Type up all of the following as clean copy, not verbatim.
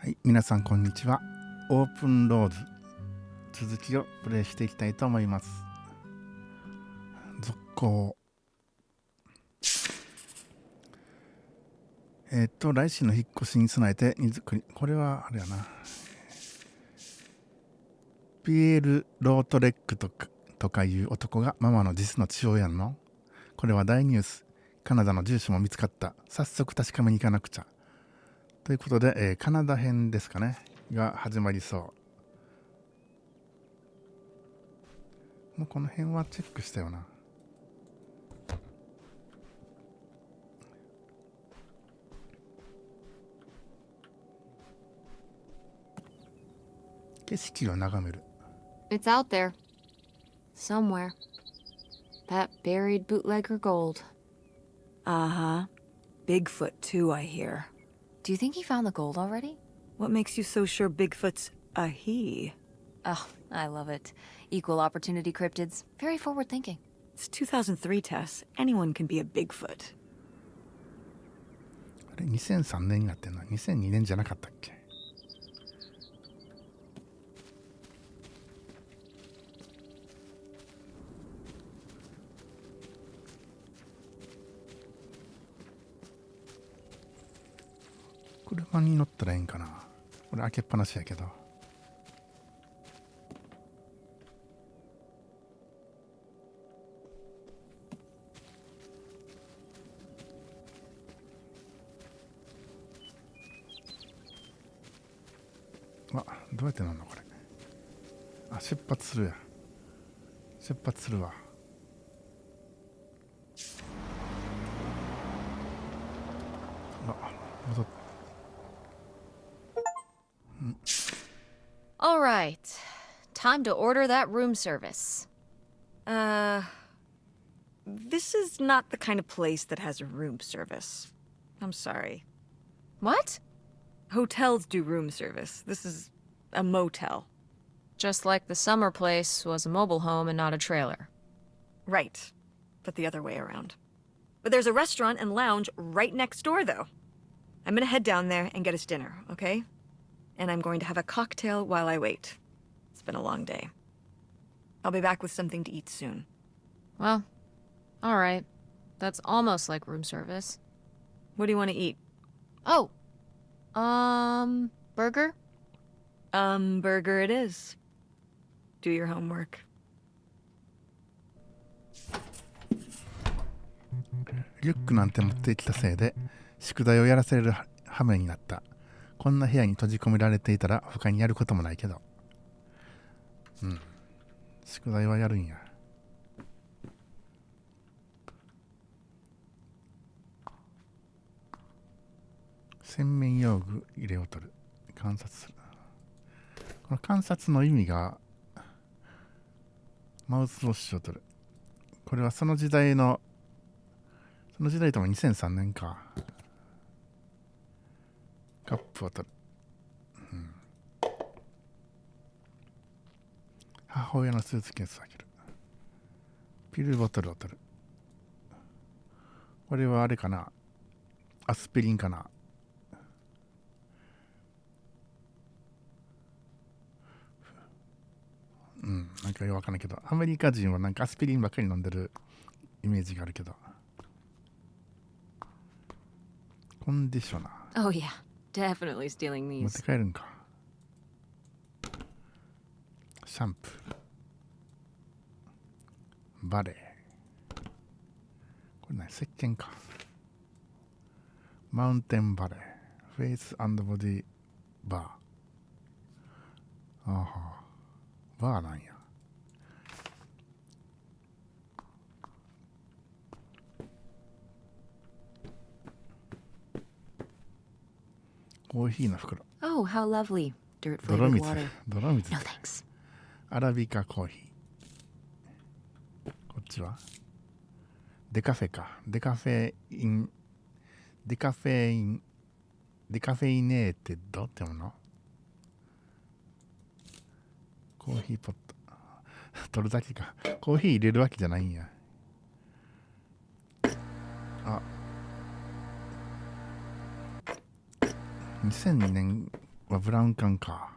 はい、皆さんこんにちは。オープンローズ続きをプレイしていきたいと思います。続行。来週の引っ越しに備えて荷造り。これはあれやな。ピエール・ロートレックとかいう男がママの実の父親の。これは大ニュース。カナダの住所も見つかった。早速確かめに行かなくちゃ。ということで、カナダ編ですかねが始まりそう。もうこの辺はチェックしたよな。景色を眺める。It's out there. Somewhere. That buried bootlegger gold. Uh-huh. Bigfoot, too, I hear. Do you think he found the gold already? What makes you so sure Bigfoot's a he? Oh, I love it. Equal opportunity cryptids. Very forward thinking. It's 2003, Tess. Anyone can be a Bigfoot. あれ、2003年になってんの？ 2002 年じゃなかったっけ？車に乗ったらええんかな。これ開けっぱなしやけど。あ、どうやって乗るのこれ。あ、出発するや。出発するわ。あ、戻った。All right. Time to order that room service. This is not the kind of place that has room service. I'm sorry. What? Hotels do room service. This is a motel. Just like the summer place was a mobile home and not a trailer. Right. But the other way around. But there's a restaurant and lounge right next door, though. I'm gonna head down there and get us dinner, okay? And I'm going to have a cocktail while I wait. It's been a long day. I'll be back with something to eat soon. Well, all right. That's almost like room service. What do you want to eat? Oh. Burger? Burger it is. Do your homework. リュックなんて持ってきたせいで宿題をやらせる羽目になった。こんな部屋に閉じ込められていたら他にやることもないけど。宿題はやるんや。洗面用具入れを取る。観察する。この観察の意味がマウスウォッシュを取る。これはその時代とも2003年か。カップを取る。母親のスーツケースを開ける。ピルボトルを取る。これはあれかな。アスピリンかな。なんかよくわかんないけど、アメリカ人はなんかアスピリンばっかり飲んでるイメージがあるけど。コンディショナー。Oh, yeah. Definitely stealing 持っ these. て帰るんか。シャンプー。バレー。これ何？石鹸か。マウンテンバレー。フェイス&ボディバー。あは。バーなんや。コーヒーの袋。Oh, how lovely. Dirt 泥 flavored 水。 water. 泥水。 No thanks. アラビカコーヒー。こっちはデカフェか。デカフェイネーテッドってもの。コーヒーポット。取るだけか。コーヒー入れるわけじゃないんや。あ。2002年ブラウン管か。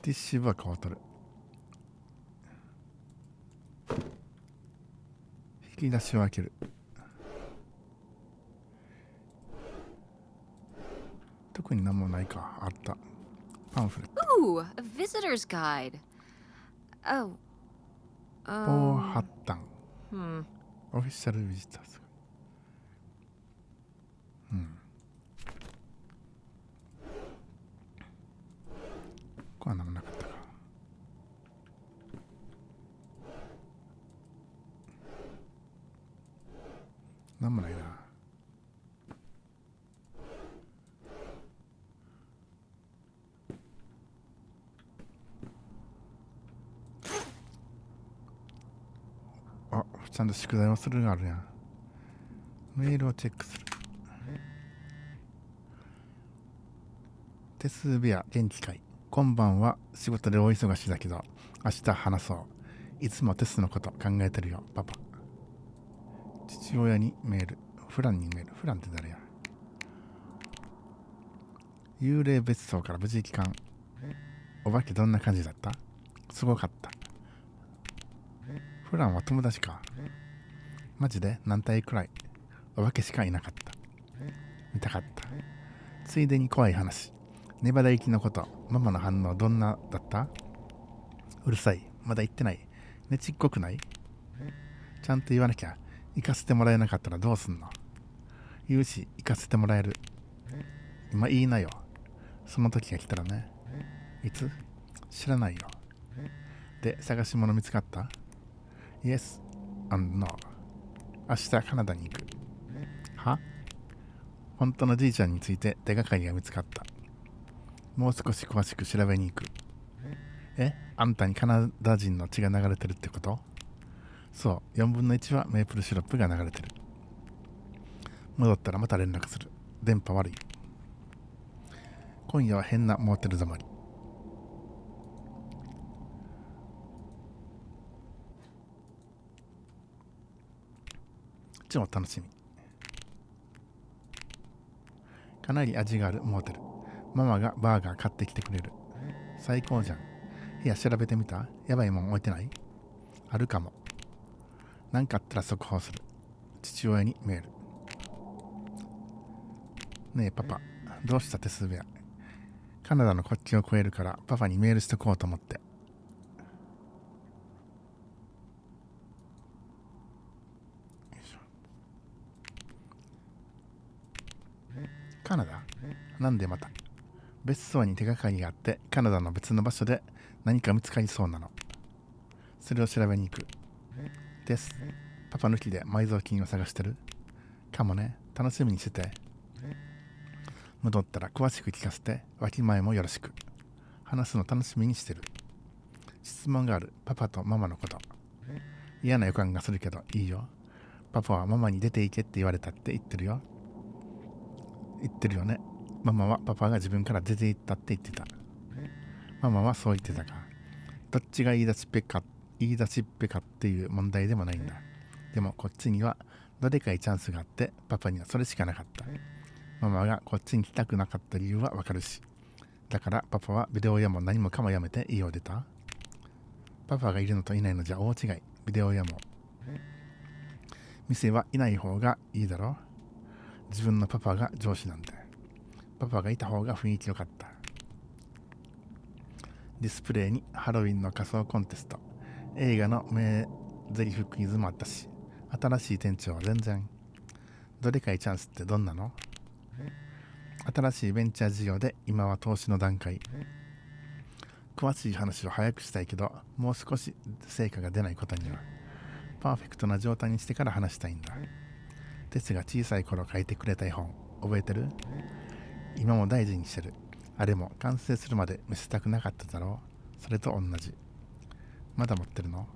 ティッシュ部は買うとる。引き出しを開ける。特に何もないか。あった。パンフレット。 Ooh, a visitor's guide. Oh. 防発端。 Hmm. オフィシャルビジターズ。これは何もなかったか。何もないな。あ、ちゃんと宿題をするがあるやん。メールをチェックする。手数部屋元気会。こんばんは。仕事で大忙しだけど明日話そう。いつもテスのこと考えてるよパパ。父親にメール。フランにメール。フランって誰や。幽霊別荘から無事帰還。お化けどんな感じだった？すごかった。フランは友達か。マジで何体くらい？お化けしかいなかった。見たかった。ついでに怖い話。ネバダ行きのこと、ママの反応どんなだった？うるさい。まだ言ってない。ねちっこくない？ちゃんと言わなきゃ。行かせてもらえなかったらどうすんの？言うし、行かせてもらえる。今言いなよ。その時が来たらね。いつ？知らないよ。で、探し物見つかった？ Yes and no。 明日カナダに行く。は？本当のじいちゃんについて手がかりが見つかった。もう少し詳しく調べに行く。あんたにカナダ人の血が流れてるってこと？そう、4分の1はメープルシロップが流れてる。戻ったらまた連絡する。電波悪い。今夜は変なモーテル泊まり。超楽しみ。かなり味があるモーテル。ママがバーガー買ってきてくれる。最高じゃん。部屋調べてみた？やばいもん置いてない？あるかも。なんかあったら速報する。父親にメール。ねえパパ、どうした手数部屋。カナダの国境を越えるからパパにメールしとこうと思って。カナダ？なんでまた？別荘に手がかりがあってカナダの別の場所で何か見つかりそうなの。それを調べに行く。です。パパ抜きで埋蔵金を探してる？かもね。楽しみにしてて。戻ったら詳しく聞かせて。わきまえもよろしく。話すの楽しみにしてる。質問がある。パパとママのこと。嫌な予感がするけどいいよ。パパはママに出ていけって言われたって言ってるよ。言ってるよね。ママはパパが自分から出て行ったって言ってた。ママはそう言ってたか。どっちが言い出しっぺかっていう問題でもないんだ。でもこっちにはどでかいチャンスがあってパパにはそれしかなかった。ママがこっちに来たくなかった理由はわかるし。だからパパはビデオ屋も何もかもやめて家を出た。パパがいるのといないのじゃ大違い。ビデオ屋も店はいない方がいいだろう。自分のパパが上司なんで。パパがいた方が雰囲気良かった。ディスプレイにハロウィンの仮装コンテスト、映画の名台詞クイズもあったし、新しい店長は全然。どでかいチャンスってどんなの？新しいベンチャー事業で今は投資の段階。詳しい話を早くしたいけど、もう少し成果が出ないことにはパーフェクトな状態にしてから話したいんだ。テスが小さい頃書いてくれた絵本覚えてる？今も大事にしてる。あれも完成するまで見せたくなかっただろう。それと同じ。まだ持ってるの？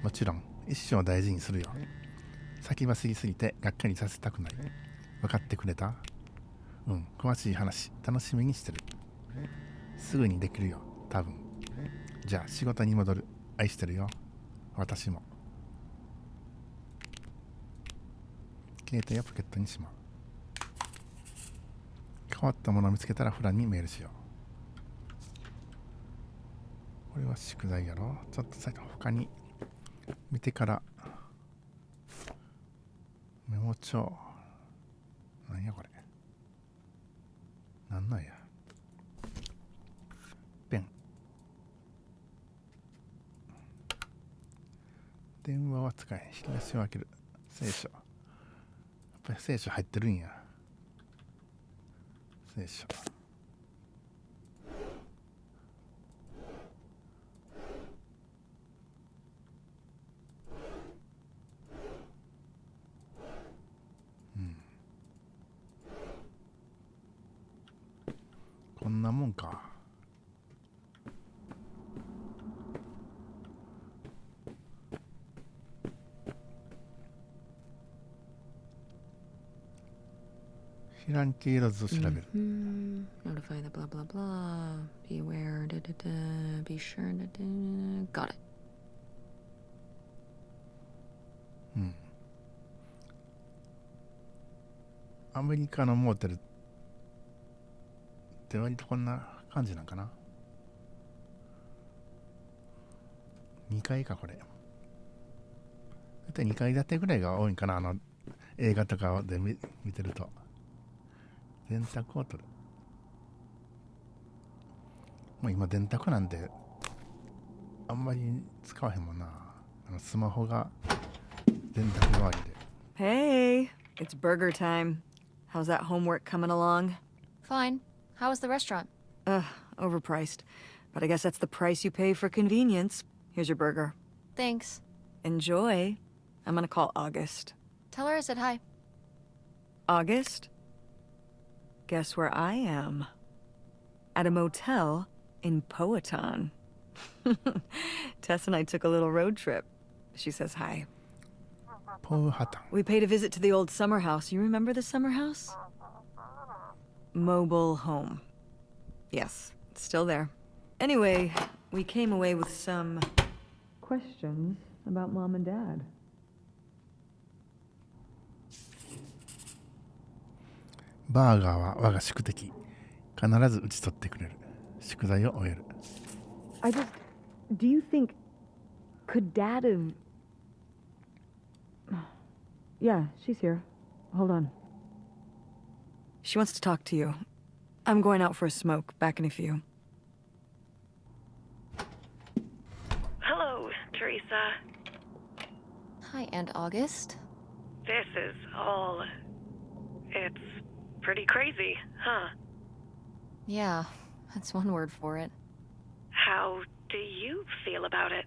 もちろん一生大事にするよ。先走りすぎてがっかりさせたくない。分かってくれた？うん、詳しい話楽しみにしてる。すぐにできるよ多分。じゃあ仕事に戻る。愛してるよ。私も。携帯をポケットにしまう。変わったものを見つけたらフランにメールしよう。これは宿題やろ。ちょっと他に見てから。メモ帳。なんやこれ。なんなんや。ペン。電話は使えへん。引き出しを開ける。聖書。やっぱり聖書入ってるんや。聖書。こんなもんか。知らん経路図を調べる。Notify the blah blah blah. Be aware. Da, da, da. Be sure. Da, da. Got it. アメリカのモーテルって割とこんな感じなんかな。2階かこれ。大体2階建てぐらいが多いんかな。映画とかで見てると。電卓を取る。もう今電卓なんであんまり使わへんもんな。スマホが電卓代わりで。Hey, it's burger time. How's that homework coming along? Fine. How was the restaurant? Overpriced. But I guess that's the price you pay for convenience. Here's your burger. Thanks. Enjoy. I'm gonna call August. Tell her I said hi. August? Guess where I am? At a motel in Powhatan. Tess and I took a little road trip. She says hi. Powhatan. We paid a visit to the old summer house. You remember the summer house? Mobile home. Yes, it's still there. Anyway, we came away with some questions about Mom and Dad. バーガーは我が宿敵。必ず打ち取ってくれる。宿題を終える。Do you think... Could Dad have... Yeah, she's here. Hold on. She wants to talk to you. I'm going out for a smoke. Back in a few. Hello, Teresa. Hi, Aunt August. This is all... It's pretty crazy, huh? Yeah, that's one word for it. How do you feel about it?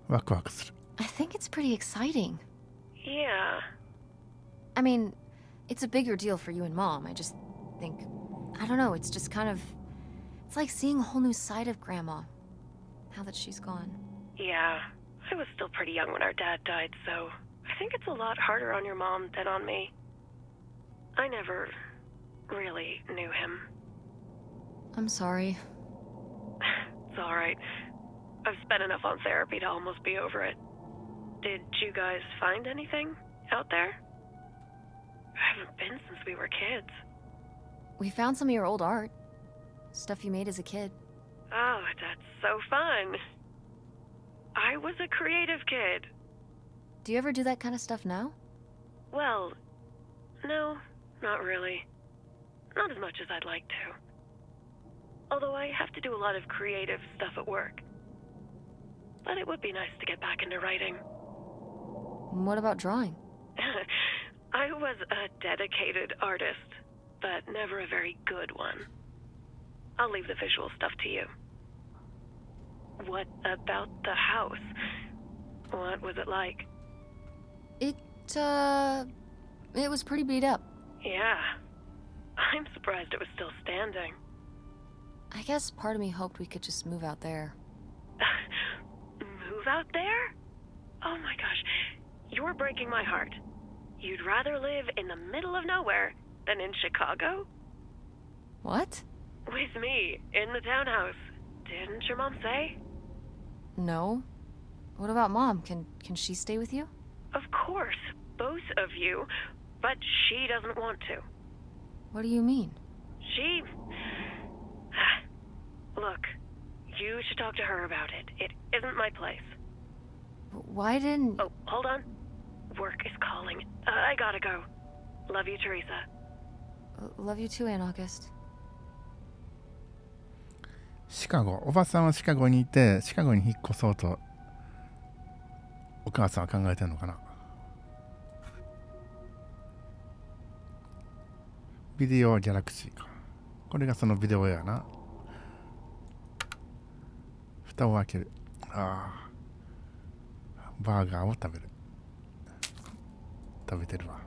ワクワクする。I think it's pretty exciting. Yeah. I mean, it's a bigger deal for you and Mom. I just think... I don't know, it's just kind of... It's like seeing a whole new side of Grandma. Now that she's gone. Yeah. I was still pretty young when our dad died, so... I think it's a lot harder on your mom than on me. I never really knew him. I'm sorry. It's alright. I've spent enough on therapy to almost be over it. Did you guys find anything out there? I haven't been since we were kids. We found some of your old art. Stuff you made as a kid. Oh, that's so fun. I was a creative kid. Do you ever do that kind of stuff now? Well, no, not really. Not as much as I'd like to. Although I have to do a lot of creative stuff at work. But it would be nice to get back into writing. What about drawing? I was a dedicated artist, but never a very good one. I'll leave the visual stuff to you. What about the house? What was it like? It was pretty beat up. Yeah. I'm surprised it was still standing. I guess part of me hoped we could just move out there. Move out there? Oh my gosh. You're breaking my heart. You'd rather live in the middle of nowhere than in Chicago? What? With me, in the townhouse. Didn't your mom say? No. What about Mom? Can she stay with you? Of course. Both of you. But she doesn't want to. What do you mean? She... Look, you should talk to her about it. It isn't my place. Why didn't... Oh, hold on. Work is calling. I gotta go. Love you, Teresa. Love you too, Aunt August. シカゴ、おばさんはシカゴにいて、シカゴに引っ越そうとお母さんは考えてるのかな。ビデオギャラクシーか。これがそのビデオやな。蓋を開ける。ああ、バーガーを食べる。食べてるわ。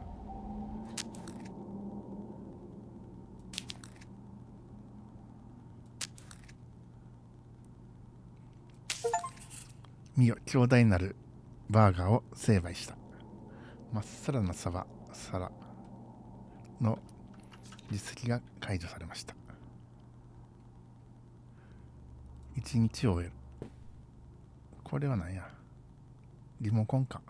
見よ、強大なるバーガーを成敗した。まっさらな皿の実績が解除されました。一日を終える。これは何や、リモコンか。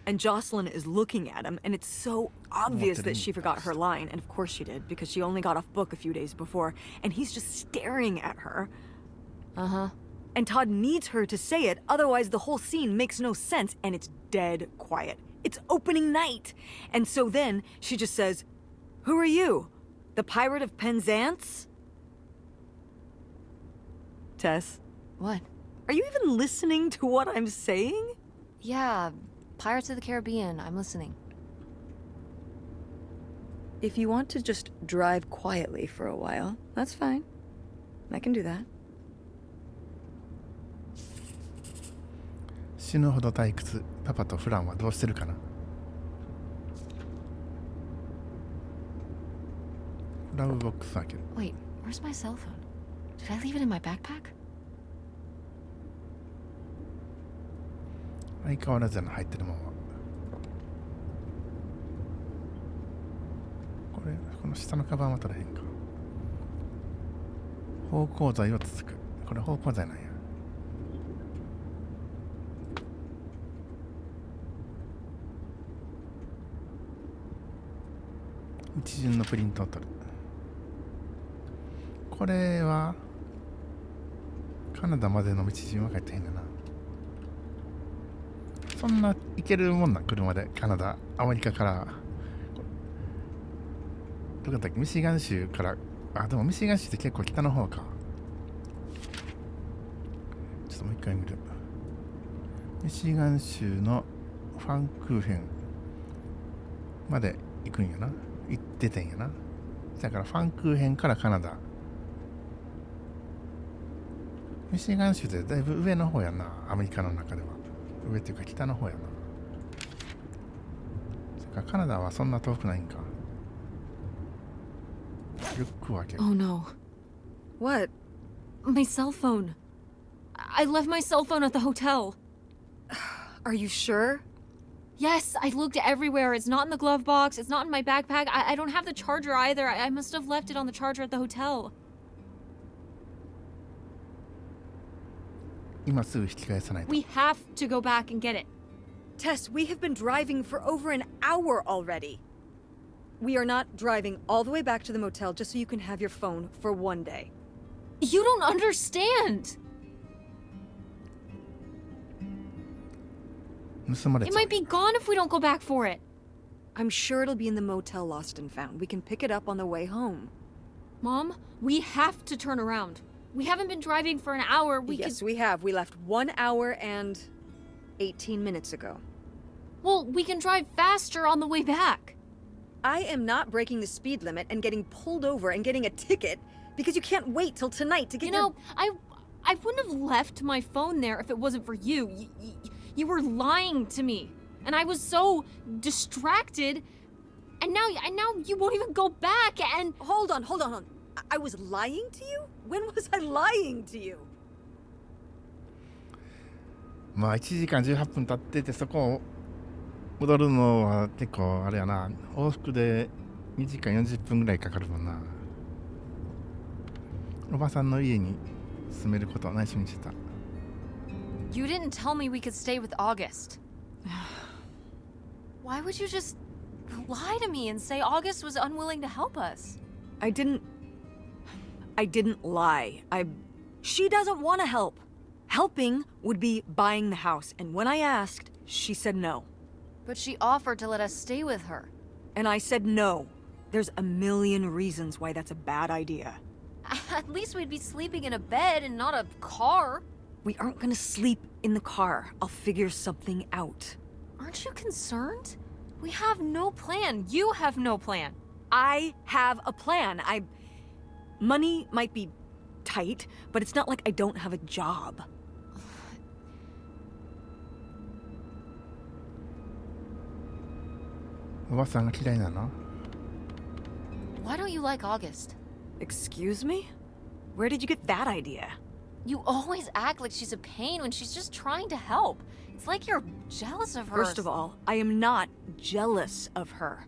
And Jocelyn is looking at him, and it's so obvious that she forgot her line, and of course she did, because she only got off book a few days before, and he's just staring at her. Uh-huh. And Todd needs her to say it, otherwise the whole scene makes no sense, and it's dead quiet. It's opening night. And so then she just says, "Who are you? The Pirate of Penzance?" Tess, What? are you even listening to what I'm saying? Yeah, Pirates of the Caribbean. I'm listening. If you want to just drive quietly for a while, that's fine. I can do that. 死ぬほど退屈。パパとフランはどうしてるかな。フラウボックス開ける。Wait, where's my cell phone? Did I leave it in my backpack? 相変わらずやな、入ってるもんは。この下のカバンは取れへんか。芳香剤をつつく。これ芳香剤なんや。一巡のプリントを取る。これはカナダまでの道順は書いてへんだな。そんな行けるもんな、車で。カナダ、アメリカからどこだったっけ、ミシガン州から。あ、でもミシガン州って結構北の方か。ちょっともう一回見る。ミシガン州のファンクーヘンまで行くんやな。行っててんやな。だからファンクーヘンからカナダ。ミシガン州ってだいぶ上の方やな、アメリカの中では。上っていうか北の方やな。それからカナダはそんな遠くないんか。リュックを開ける。 Oh no. What? My cell phone. I left my cell phone at the hotel. Are you sure? Yes, I looked everywhere. It's not in the glove box. It's not in my backpack. I don't have the charger either. I must have left it on the charger at the hotel. 今すぐ引き返さないと。 We have to go back and get it. Tess, we have been driving for over an hour already. We are not driving all the way back to the motel just so you can have your phone for one day. You don't understand. 盗まれ It ちゃう。 might be gone if we don't go back for it. I'm sure it'll be in the motel lost and found. We can pick it up on the way home. Mom, we have to turn around. We haven't been driving for an hour. Yes, we have. We left 1 hour and 18 minutes ago. Well, we can drive faster on the way back. I am not breaking the speed limit and getting pulled over and getting a ticket because you can't wait till tonight to get You know, I wouldn't have left my phone there if it wasn't for you. You were lying to me, and I was so distracted. And now you won't even go back. And Hold on. I was lying to you? When was I lying to you? まあ1時間18分経ってて、そこを戻るのは結構あれやな。往復で2時間40分ぐらいかかるもんな。おばさんの家に住めることは内緒にしてた。 you didn't tell me we could stay with August. Why would you just lie to me and say August was unwilling to help us? I didn't lie. She doesn't want to help. Helping would be buying the house, and when I asked, she said no. But she offered to let us stay with her. And I said no. There's a million reasons why that's a bad idea. At least we'd be sleeping in a bed and not a car. We aren't gonna sleep in the car. I'll figure something out. Aren't you concerned? We have no plan. You have no plan. I have a plan. Money might be tight, but it's not like I don't have a job. Why don't you like August? Excuse me? Where did you get that idea? You always act like she's a pain when she's just trying to help. It's like you're jealous of her. First of all, I am not jealous of her.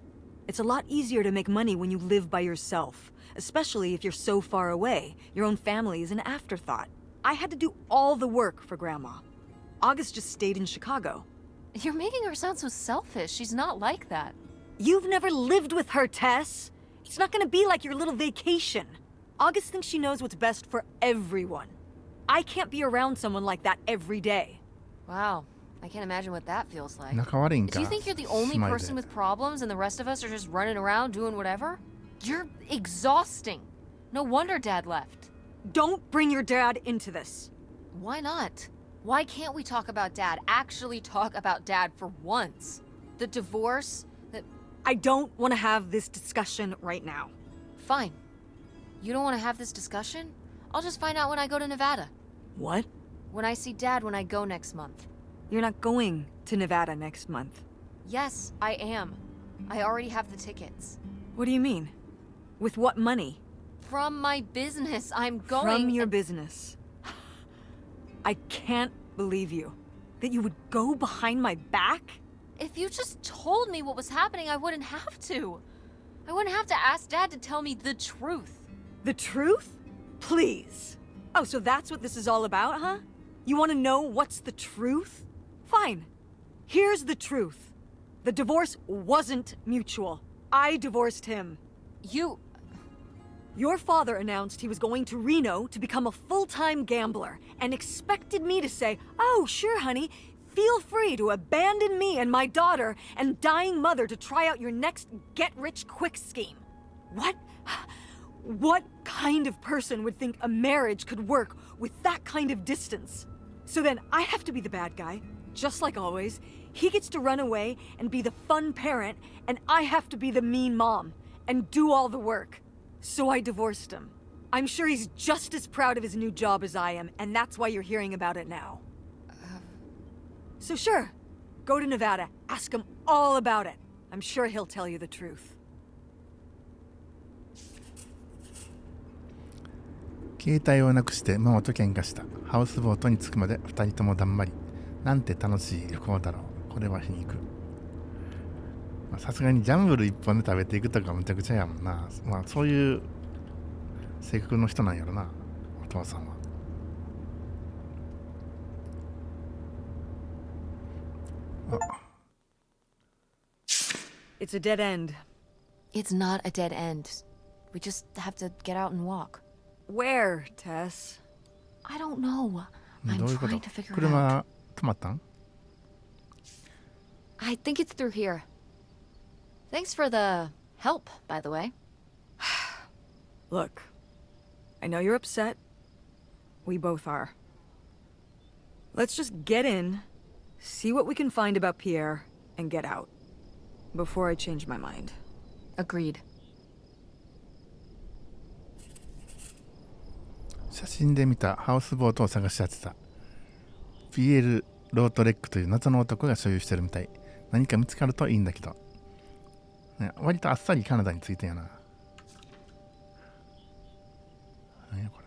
It's a lot easier to make money when you live by yourself, especially if you're so far away. Your own family is an afterthought. I had to do all the work for Grandma. August just stayed in Chicago. You're making her sound so selfish. She's not like that. You've never lived with her, Tess. It's not gonna be like your little vacation. August thinks she knows what's best for everyone. I can't be around someone like that every day. Wow. I can't imagine what that feels like. 仲悪いんか Do you think you're the only 姉妹で person with problems and the rest of us are just running around doing whatever? You're exhausting. No wonder Dad left. Don't bring your dad into this. Why not? Why can't we talk about Dad? Actually talk about Dad for once? The divorce? I don't want to have this discussion right now. Fine. You don't want to have this discussion? I'll just find out when I go to Nevada. What? When I see Dad when I go next month. You're not going to Nevada next month. Yes, I am. I already have the tickets. What do you mean? With what money? From my business, I'm going... From your business. I can't believe you. That you would go behind my back? If you just told me what was happening, I wouldn't have to. I wouldn't have to ask Dad to tell me the truth. The truth? Please. Oh, so that's what this is all about, huh? You want to know what's the truth? Fine. Here's the truth. The divorce wasn't mutual. I divorced him. Your father announced he was going to Reno to become a full-time gambler and expected me to say, "Oh, sure, honey. Feel free to abandon me and my daughter and dying mother to try out your next get-rich-quick scheme." What kind of person would think a marriage could work with that kind of distance? So then I have to be the bad guy, just like always. He gets to run away and be the fun parent, and I have to be the mean mom and do all the work. So I divorced him. I'm sure he's just as proud of his new job as I am, and that's why you're hearing about it now. So sure, go to Nevada, ask him all about it. I'm sure he'll tell you the truth. 携帯をなくしてママと喧嘩した。ハウスボートに着くまで2人ともだんまり。なんて楽しい旅行だろう。これは皮肉。さすがにジャンブル一本で食べていくとかむちゃくちゃやもんな。まあそういう性格の人なんやろな、お父さんは。It's a dead end. It's not a dead end. We just have to get out and walk. Where, Tess? I don't know. ど I'm ういうこ trying と to figure it out. 車止まったん I think it's through here. Thanks for the help, by the way. Look, I know you're upset. We both are. Let's just get in, see what we can find about Pierre, and get out. Before I change my mind. Agreed. 写真で見たハウスボートを探し当てた。ピエール・ロートレックという謎の男が所有してるみたい。何か見つかるといいんだけど。ね、割とあっさりカナダに着いてんやな。何やこれ。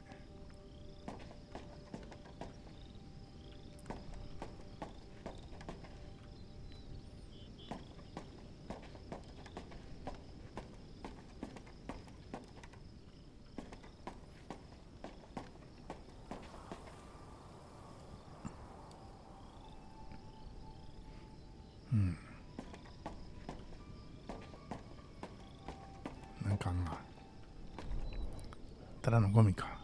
んな。ただのゴミか。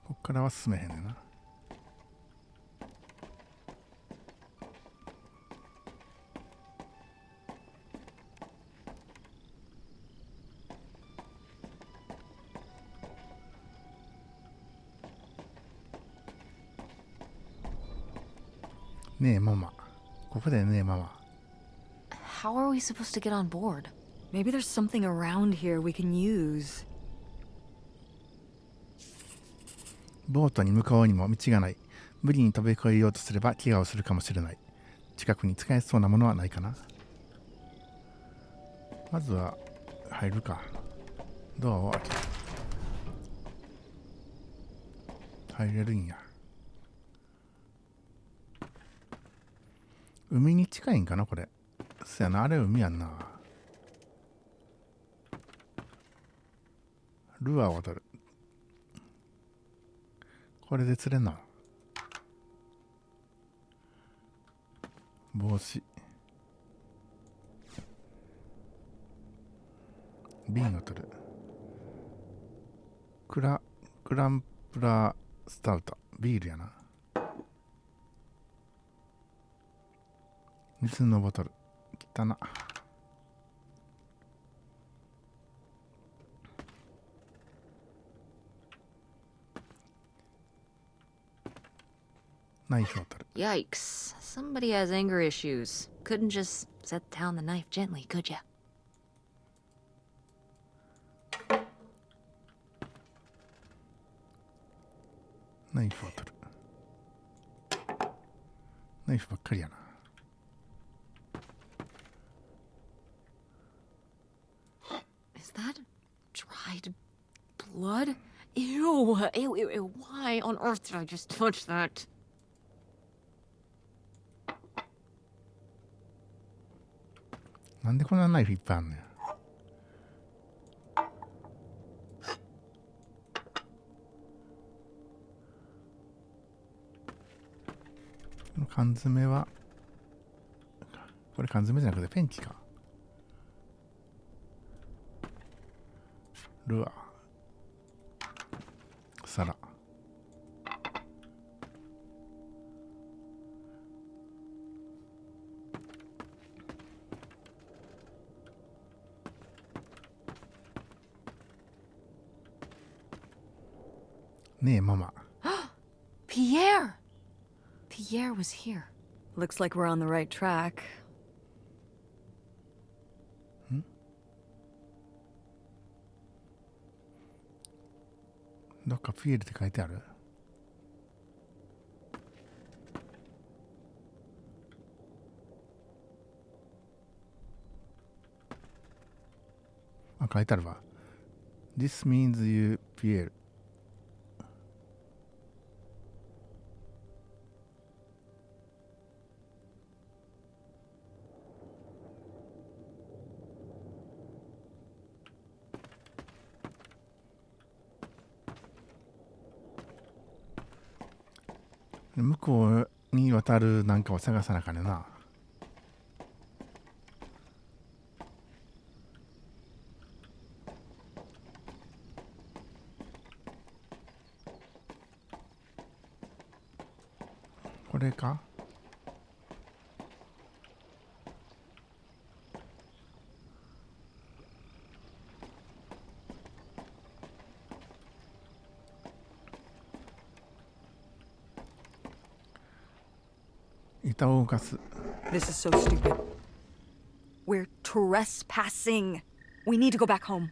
こっからは進めへんねんな。ねえママ、ここでねえママ。 How are we supposed to get on board? Maybe there's something around here we can use. ボートに向かうにも道がない。無理に飛び越えようとすれば怪我をするかもしれない。近くに使えそうなものはないかな。まずは入るか。ドアを開ける。入れるんや。海に近いんかなこれ。そやな、あれ海やんな。ルアーを取る。これで釣れんな。帽子。瓶を取る。クランプラースタウト。ビールやな。水のボトル。汚な。ナイフを取る。 Yikes. Somebody has anger issues. Couldn't just set down the knife gently, could ya? ナイフを取る。ナイフばっかりやな。Is that dried blood? Ew, ew, ew, ew. Why on earth did I just touch that? なんでこんなナイフいっぱいあんねん。この缶詰はこれ缶詰じゃなくてペンキか。ルアー、皿、ねえママ。 Pierre! Pierre was here. Looks like we're on the right track. どっかピエールって書いてある。あ、書いてあるわ。This means you, Pierre. 向こうに渡るなんかを探さなあかんねんな。これか。板を動かす。 This is so stupid. We're trespassing. We need to go back home.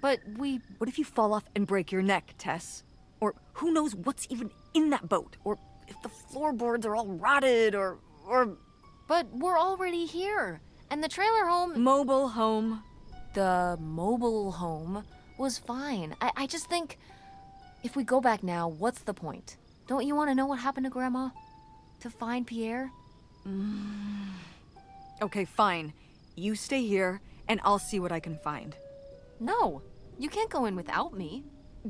But we... What if you fall off and break your neck, Tess? Or who knows what's even in that boat? Or if the floorboards are all rotted, or... But we're already here. And the trailer home... Mobile home. The mobile home was fine. I just think... If we go back now, what's the point? Don't you want to know what happened to Grandma? To find Pierre? Okay, fine. You stay here, and I'll see what I can find. No. You can't go in without me.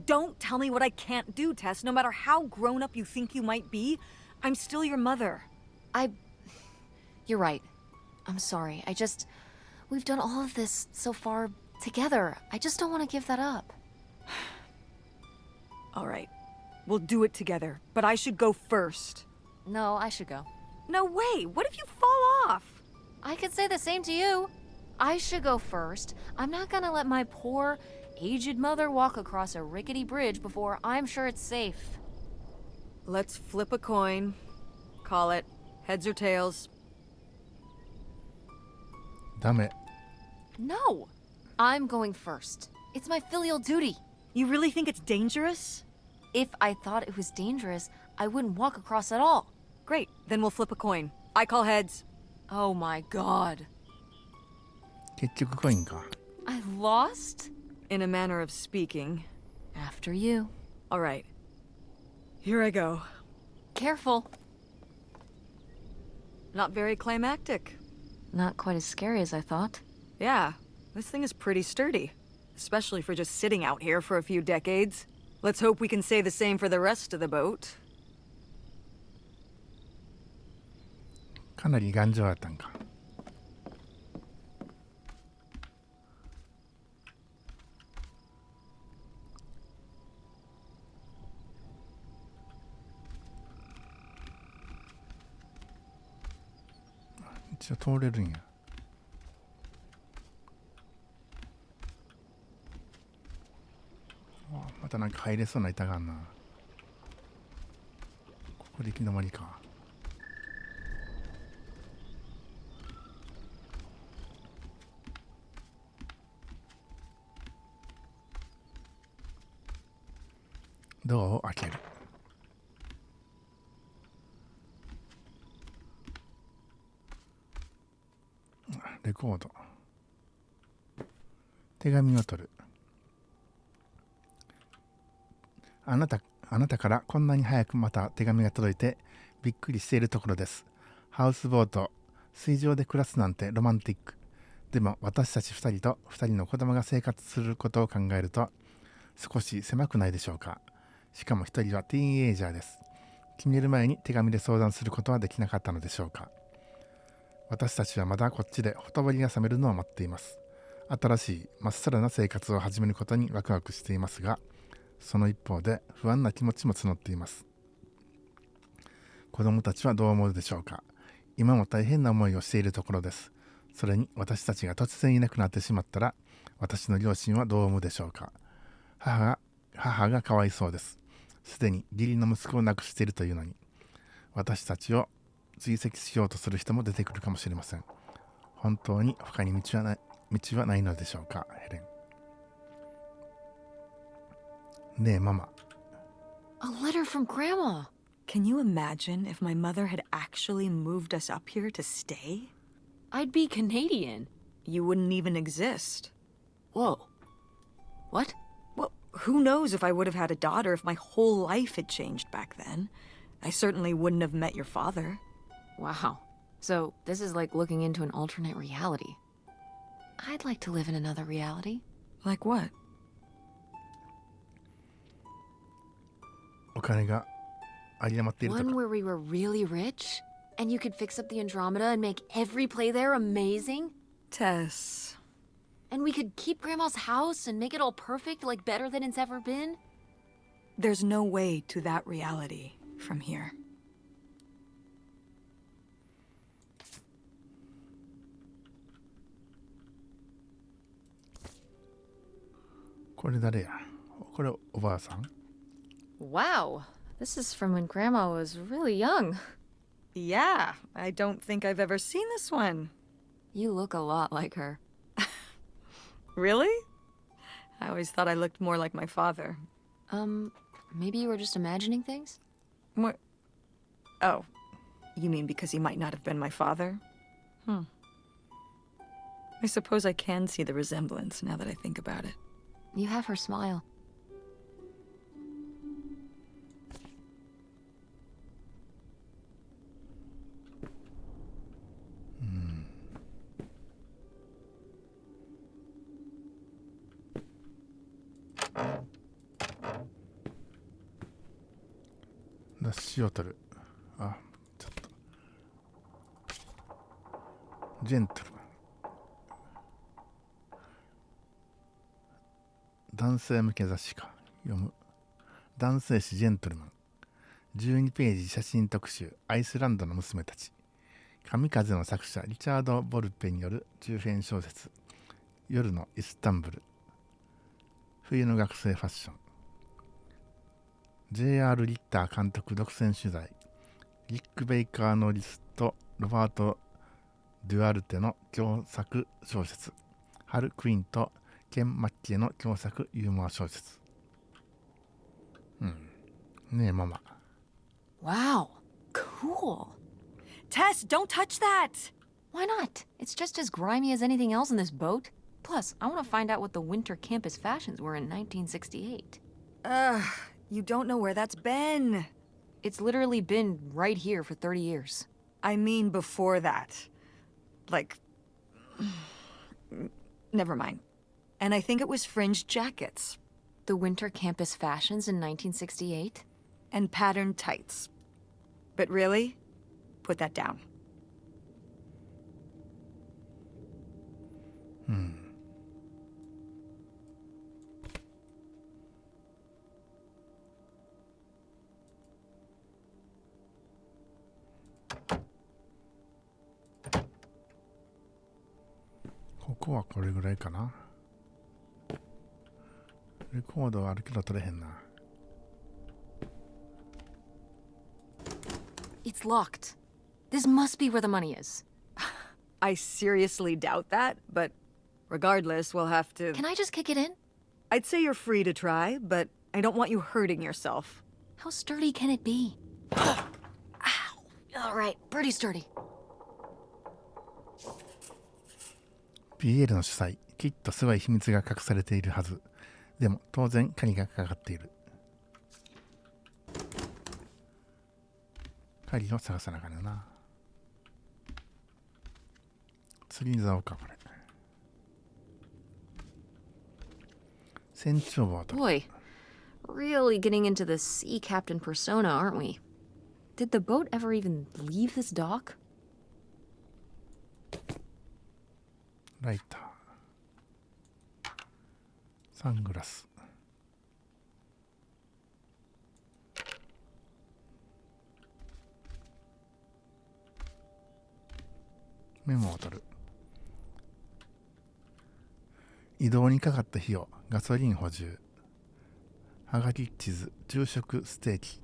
Don't tell me what I can't do, Tess. No matter how grown up you think you might be, I'm still your mother. You're right. I'm sorry. We've done all of this so far together. I just don't want to give that up. All right. We'll do it together, but I should go first. No, I should go. No way! What if you fall off? I could say the same to you. I should go first. I'm not gonna let my poor, aged mother walk across a rickety bridge before I'm sure it's safe. Let's flip a coin. Call it heads or tails. ダメ。 No! I'm going first. It's my filial duty. You really think it's dangerous? If I thought it was dangerous, I wouldn't walk across at all. Great, then we'll flip a coin. I call heads. Oh my god. 結局コインか。 I lost? In a manner of speaking. After you. All right. Here I go. Careful. Not very climactic. Not quite as scary as I thought. Yeah, this thing is pretty sturdy. Especially for just sitting out here for a few decades. Let's hope we can say the same for the rest of the boat. かなり頑丈だったんか。一応通れるんや。またなんか入れそうな板があんな。ここで行き止まりか。ドアを開ける。レコード。手紙を取る。あなたからこんなに早くまた手紙が届いてびっくりしているところです。ハウスボート、水上で暮らすなんてロマンティック。でも私たち2人と2人の子供が生活することを考えると少し狭くないでしょうか。しかも1人はティーンエイジャーです。決める前に手紙で相談することはできなかったのでしょうか。私たちはまだこっちでほとぼりが冷めるのを待っています。新しいまっさらな生活を始めることにワクワクしていますが、その一方で不安な気持ちも募っています。子供たちはどう思うでしょうか。今も大変な思いをしているところです。それに私たちが突然いなくなってしまったら、私の両親はどう思うでしょうか。母がかわいそうです。すでに義理の息子を亡くしているというのに、私たちを追跡しようとする人も出てくるかもしれません。本当に他に道はないのでしょうか。ヘレン。ねえママ。 A letter from Grandma. Can you imagine if my mother had actually moved us up here to stay? I'd be Canadian. You wouldn't even exist. Whoa. What? Well, who knows if I would have had a daughter if my whole life had changed back then. I certainly wouldn't have met your father. Wow. So this is like looking into an alternate reality. I'd like to live in another reality. Like what? お金が有り余っていると One か。 where we were really rich, and you could fix up the Andromeda and make every play there amazing? Tess. And we could keep Grandma's house and make it all perfect, like better than it's ever been? There's no way to that reality from here. これ誰や。これおばあさん。 Wow. This is from when Grandma was really young. Yeah, I don't think I've ever seen this one. You look a lot like her. Really? I always thought I looked more like my father. Maybe you were just imagining things? What? Oh, you mean because he might not have been my father? I suppose I can see the resemblance now that I think about it. You have her smile. 雑誌を取る。あ、ちょっと。ジェントルマン。男性向け雑誌か。読む。男性誌ジェントルマン。12ページ写真特集。アイスランドの娘たち。神風の作者リチャード・ボルペによる中編小説。夜のイスタンブル。冬の学生ファッション。J.R. リッター監督独占取材。リック・ベイカー・ノリスとロバート・デュアルテの共作小説。ハル・クインとケン・マッキーの共作ユーモア小説。ねえママ。 Wow, cool. Tess, don't touch that! Why not? It's just as grimy as anything else in this boat. Plus, I want to find out what the winter campus fashions were in 1968. You don't know where that's been. It's literally been right here for 30 years. I mean before that. Like... Never mind. And I think it was fringed jackets. The winter campus fashions in 1968? And patterned tights. But really, put that down. ここはこれぐらいかな。レコードはあるけど取れへんな。It's locked. This must be where the money is. I seriously doubt that, but regardless, we'll have to... Can I just kick it in? I'd say you're free to try, but I don't want you hurting yourself. How sturdy can it be? Ow. All right, pretty sturdy. ピエールの主催、きっとすごい秘密が隠されているはず。でも当然鍵がかかっている。鍵を探さなあかんよな。釣り竿かこれ。船長ボート。 Boy, really getting into the sea captain persona, aren't we? Did the boat ever even leave this dock? ライター。サングラス。メモを取る。移動にかかった費用、ガソリン補充、はがき地図、昼食ステーキ、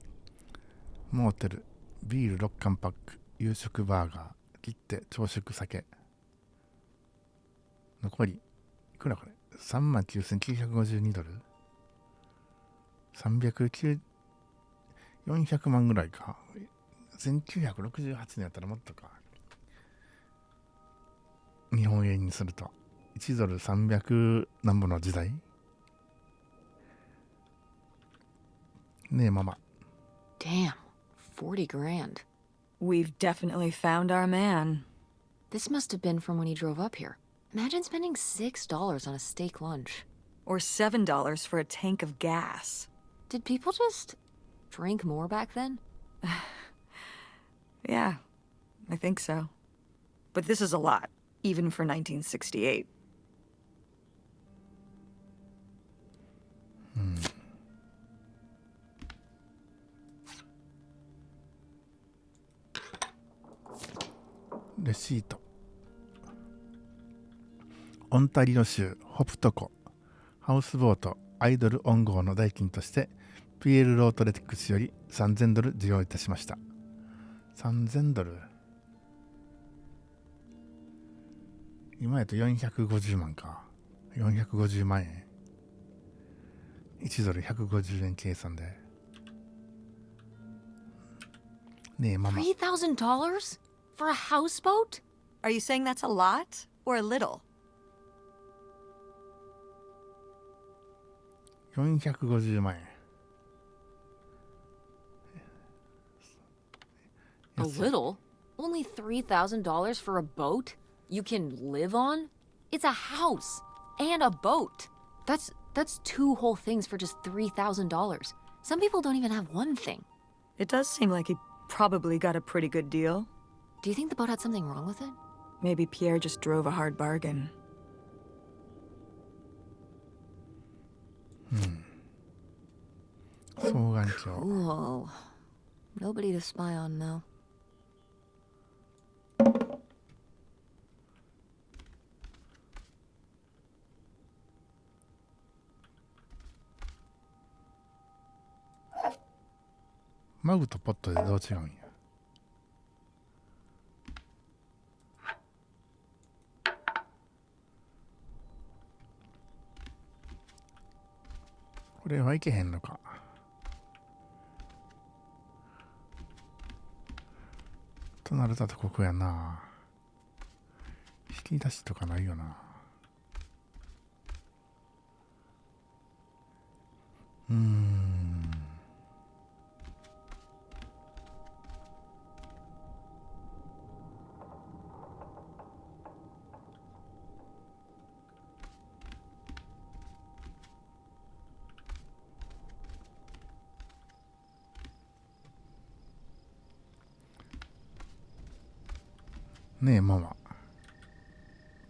モーテル、ビール6缶パック、夕食バーガー、切手、朝食酒。残り、いくらこれ ?39,952 ドル ?309、400万ぐらいか。1968年やったらもっとか。日本円にすると1ドル300何ぼの時代ねえママ。 Damn, 40 grand. We've definitely found our man. This must have been from when he drove up here. Imagine spending $6 on a steak lunch. Or $7 for a tank of gas. Did people just drink more back then? Yeah, I think so. But this is a lot, even for 1968.レシート。オンタリオ州ホプト湖ハウスボートアイドル音号の代金としてピエール・ロートレティックスより$3,000授与いたしました。$3,000今やと450万か。450万円。1ドル150円計算で。ねえママ。 $3,000 for a houseboat? Are you saying that's a lot or a little? 450万円。 A little? Only $3,000 for a boat you can live on? It's a house and a boat. That's two whole things for just $3,000. Some people don't even have one thing. It does seem like he probably got a pretty good deal. Do you think the boat had something wrong with it? Maybe Pierre just drove a hard bargain. 双眼鏡。 Cool. Nobody to spy on now. マグとポットでどう違うんや。これはいけへんのか。となるとここやな。引き出しとかないよな。ねえママ。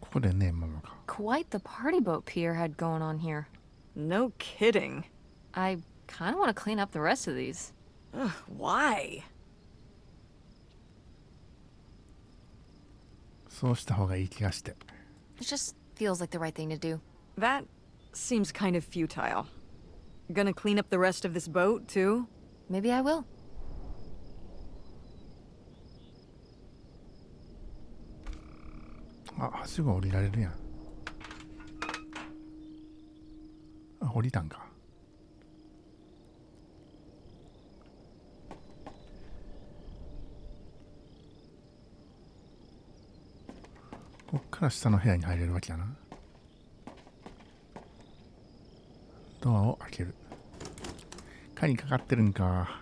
ここでねえママか。 Quite the party boat Pierre had going on here. No kidding. I kind of want to clean up the rest of these. Ugh, why? そうした方がいい気がして。 It just feels like the right thing to do. That seems kind of futile. Gonna clean up the rest of this boat, too? Maybe I will. あ、はしご降りられるやん。あ、降りたんか。こっから下の部屋に入れるわけやな。ドアを開ける。鍵かかってるんか。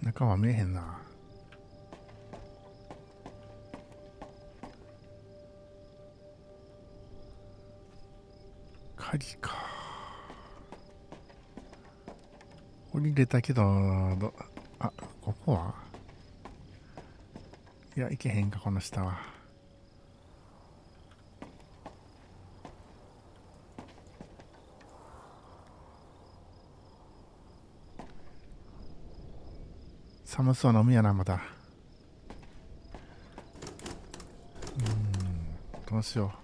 中は見えへんな。鍵か。降りれたけど、あ、ここはいや、行けへんか、この下は。寒そうな海やな、また。どうしよう。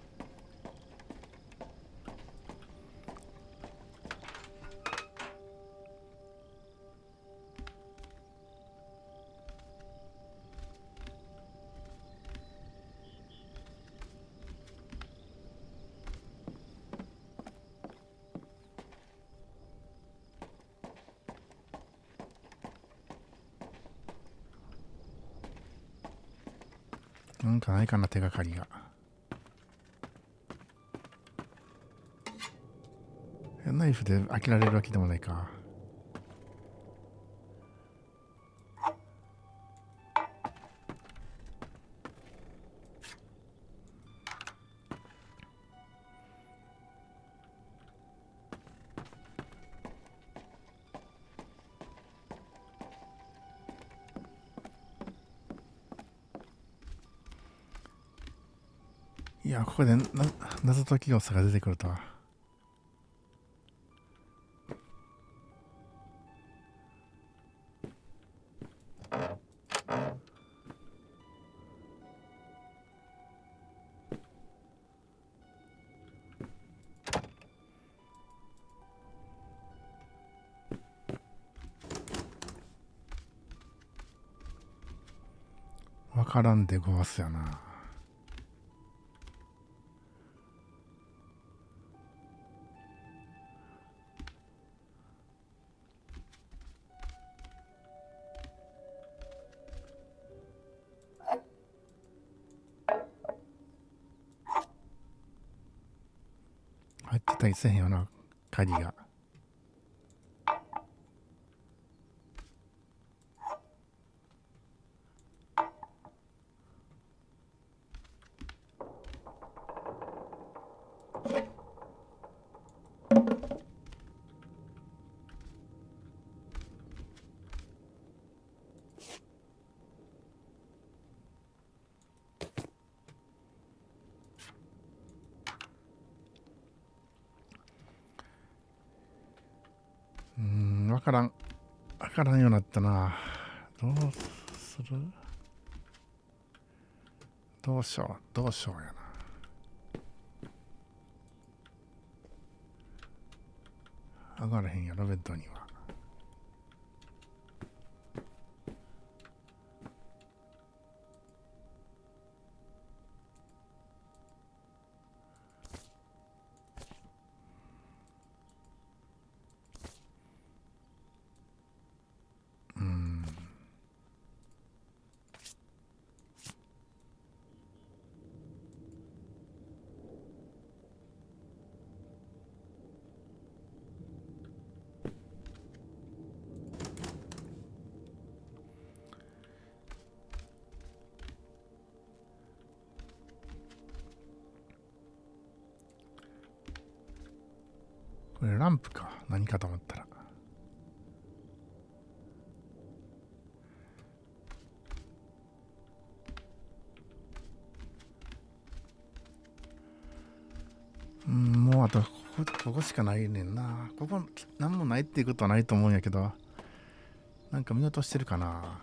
なんかないかな、手がかりが。ナイフで開けられるわけでもないか。いや、ここで謎解き要素が出てくるとは。わからんでごわすやな。入って対せへんよな、鍵が。わからんようになったな。どうする？どうしようやな。上がらへんやろ、ベッドには。これランプか。何かと思ったら。もうあとここしかないねんな。ここ何もないっていうことはないと思うんやけど、なんか見落としてるかな。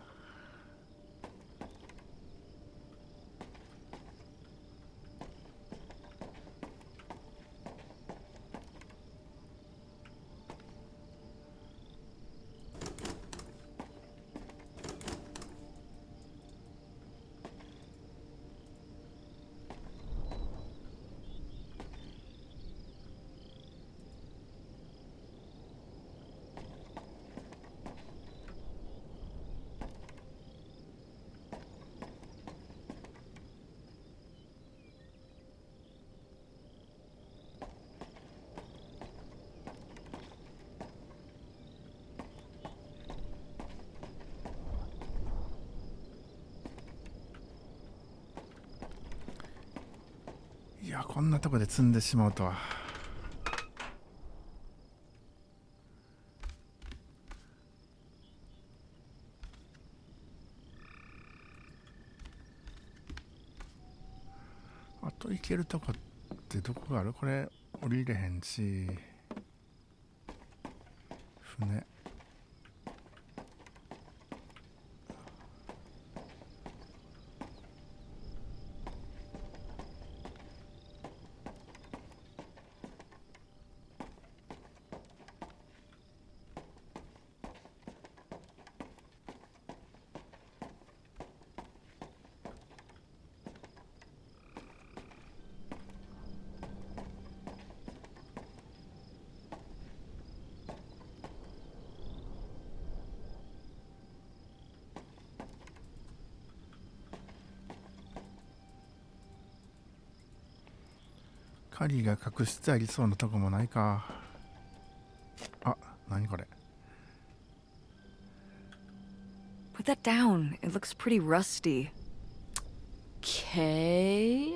いや、こんなとこで積んでしまうとは。あと行けるとこってどこがある？これ降りれへんし、船。鍵が隠してありそうなとこもないか。あ、何これ。Put that down. It looks pretty rusty. Okay.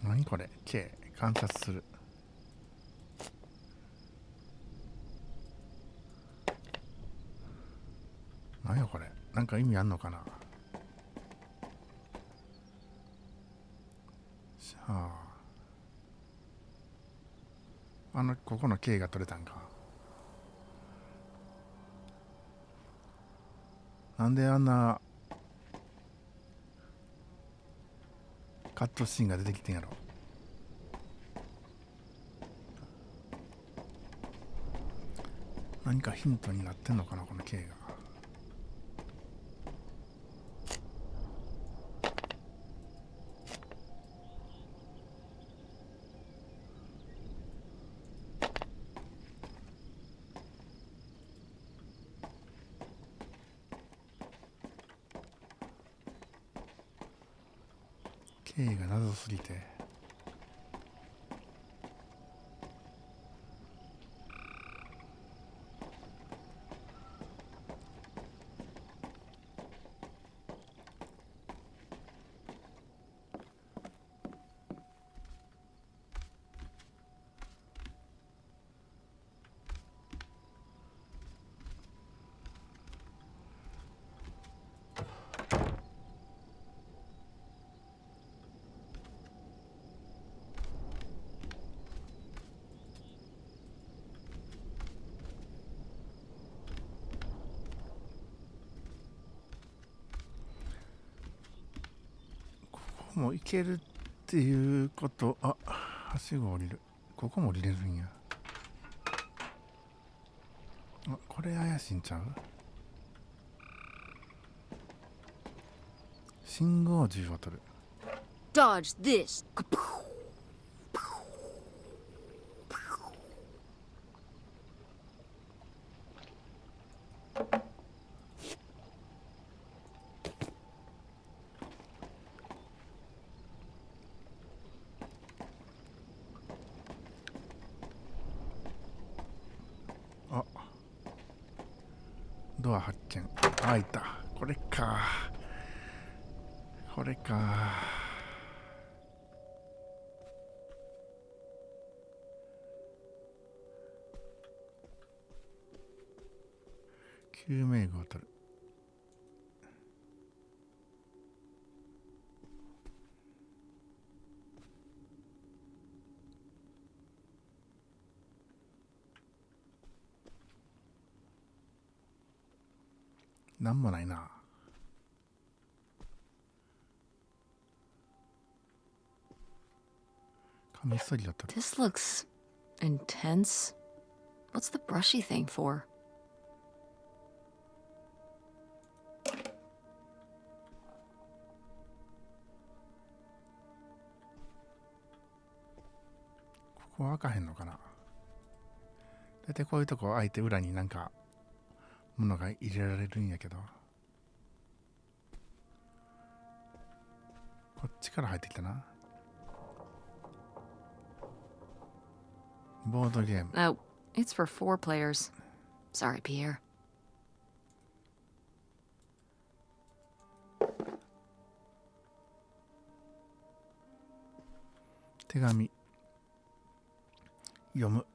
何これ。K 観察する。何やこれ。なんか意味あんのかな。ここの K が取れたんか。なんであんなカットシーンが出てきてんやろ。何かヒントになってんのかな、この K が。K が謎すぎて。もう行けるっていうこと。あ、はしご降りる。ここも降りれるんや。あ、これ怪しいんちゃう？信号銃を取る。 Dodge this. あ、ドア発見。開いた。これか。これか。救命具を取る。なんもないな。カミソリを取る。 This looks intense. What's the brushy thing for? ここ開かへんのかな。だいたいこういうとこ開いて裏になんか物が入れられるんやけど、こっちから入ってきたな。ボードゲーム。 Oh, it's for 4 players. Sorry, Pierre. 手紙。読む。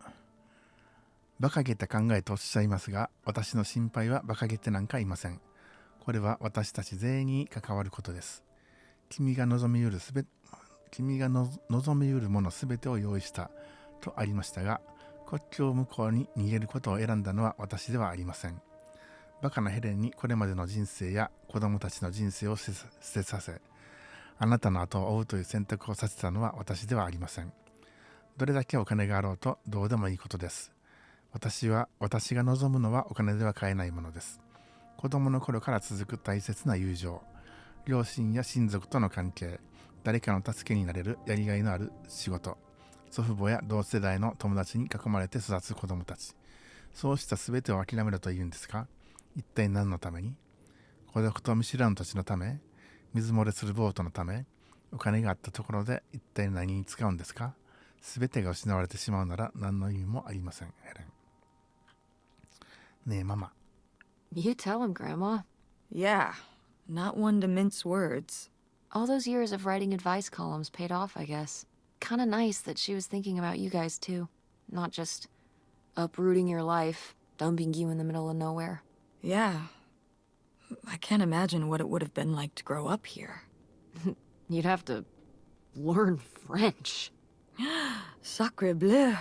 馬鹿げた考えとおっしゃいますが、私の心配は馬鹿げてなんかいません。これは私たち全員に関わることです。君が望みうるものすべてを用意したとありましたが、国境向こうに逃げることを選んだのは私ではありません。バカなヘレンにこれまでの人生や子供たちの人生を捨てさせ、あなたの後を追うという選択をさせたのは私ではありません。どれだけお金があろうとどうでもいいことです。私が望むのはお金では買えないものです。子供の頃から続く大切な友情、両親や親族との関係、誰かの助けになれるやりがいのある仕事、祖父母や同世代の友達に囲まれて育つ子供たち、そうした全てを諦めろと言うんですか？一体何のために？孤独と見知らぬ土地のため？水漏れするボートのため？お金があったところで一体何に使うんですか？全てが失われてしまうなら何の意味もありません、ヘレン。ねえ、ママ。You tell him, Grandma. Yeah, not one to mince words. All those years of writing advice columns paid off, I guess. Kinda nice that she was thinking about you guys too. Not just uprooting your life, dumping you in the middle of nowhere. Yeah. I can't imagine what it would have been like to grow up here. You'd have to learn French. Sacre bleu.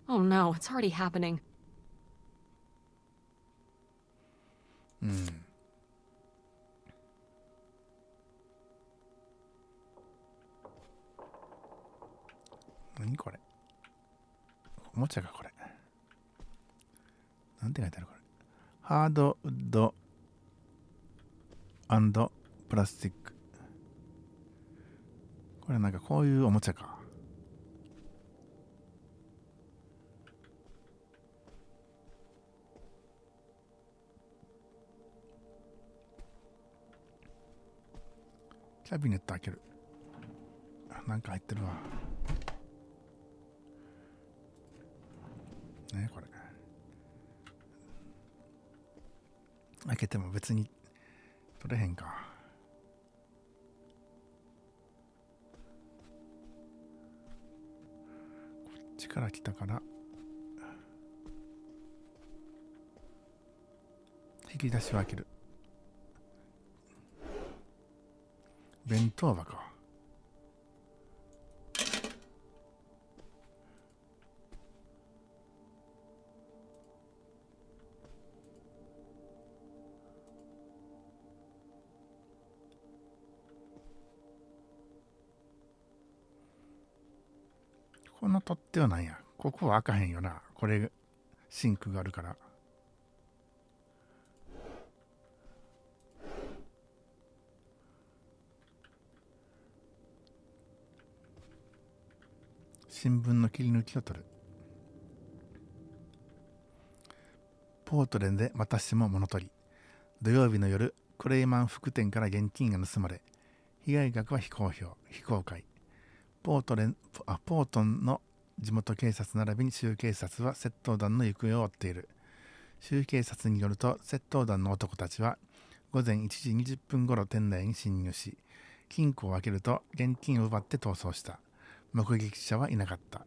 Oh no, it's already happening. うん。何これ？おもちゃかこれ。なんて書いてあるこれ。ハードウッド&プラスチック。これなんかこういうおもちゃか。キャビネット開ける。なんか入ってるわ。ねこれ。開けても別に取れへんか。こっちから来たから引き出しを開ける。弁当箱。この取っ手は何や。ここは開かへんよな。これシンクがあるから。新聞の切り抜きを取る。ポートレンでまたしても物取り。土曜日の夜、クレイマン副店から現金が盗まれ、被害額は非公開。ポートンの地元警察並びに州警察は窃盗団の行方を追っている。州警察によると、窃盗団の男たちは午前1時20分頃店内に侵入し、金庫を開けると現金を奪って逃走した。目撃者はいなかった。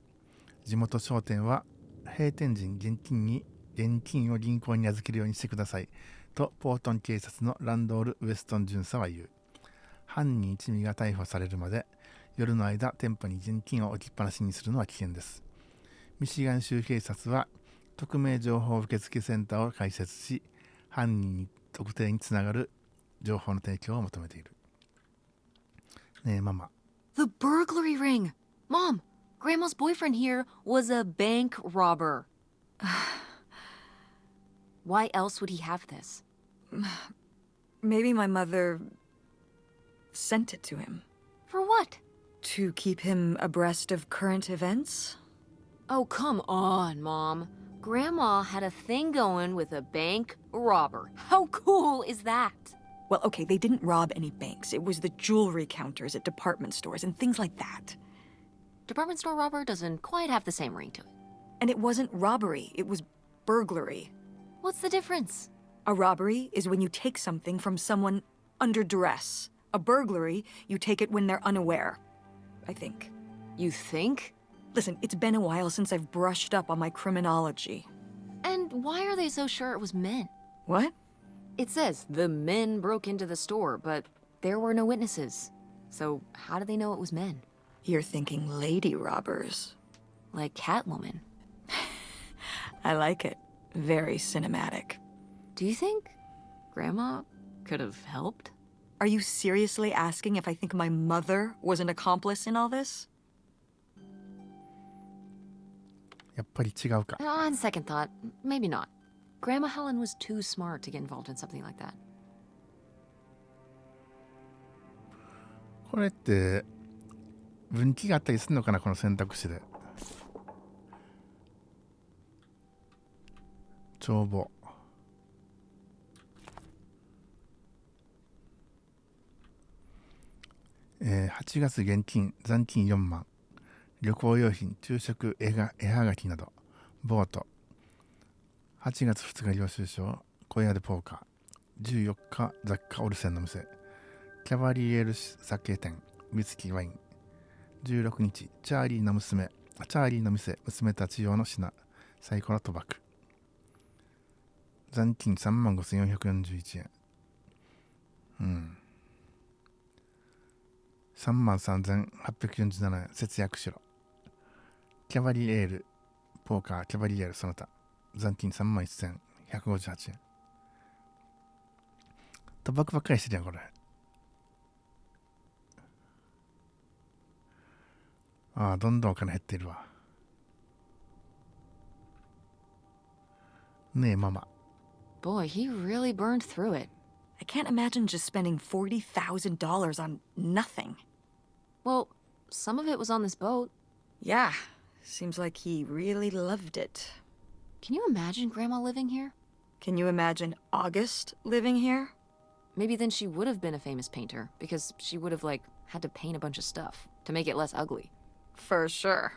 地元商店は閉店時に現金を銀行に預けるようにしてくださいとポートン警察のランドール・ウェストン巡査は言う。犯人一味が逮捕されるまで夜の間店舗に現金を置きっぱなしにするのは危険です。ミシガン州警察は匿名情報受付センターを開設し、犯人特定につながる情報の提供を求めている。ねえママ。 The burglary ring! Mom, Grandma's boyfriend here was a bank robber. Why else would he have this? Maybe my mother sent it to him. For what? To keep him abreast of current events? Oh, come on, Mom. Grandma had a thing going with a bank robber. How cool is that? Well, okay, they didn't rob any banks. It was the jewelry counters at department stores and things like that. Department store robber doesn't quite have the same ring to it. And it wasn't robbery, it was burglary. What's the difference? A robbery is when you take something from someone under duress. A burglary, you take it when they're unaware, I think. You think? Listen, it's been a while since I've brushed up on my criminology. And why are they so sure it was men? What? It says the men broke into the store, but there were no witnesses. So how do they know it was men? You're thinking lady robbers. Like Catwoman. I like it. Very cinematic. Do you think Grandma could have helped? Are you seriously asking if I think my mother was an accomplice in all this? やっぱり違うか。 On second thought, maybe not. Grandma Helen was too smart to get involved in something like that. これって分岐があったりするのかな、この選択肢で。帳簿。8月現金残金4万。旅行用品、昼食、絵はがきなど。ボート。8月2日領収書、小屋でポーカー。14日雑貨オルセンの店。キャバリエル酒店、ウイスキーワイン。16日、チャーリーの店、娘たち用の品、サイコロ賭博。残金35,441円。33,847円、節約しろ。キャバリエール、ポーカー、キャバリエールその他。残金31,158円。賭博ばっかりしてるやん、これ。ああ、どんどんお金減っているわ。ねえ、ママ。Boy, he really burned through it. I can't imagine just spending $40,000 on nothing. Well, some of it was on this boat. Yeah, seems like he really loved it. Can you imagine Grandma living here? Can you imagine August living here? Maybe then she would have been a famous painter, because she would have, had to paint a bunch of stuff to make it less ugly. For sure.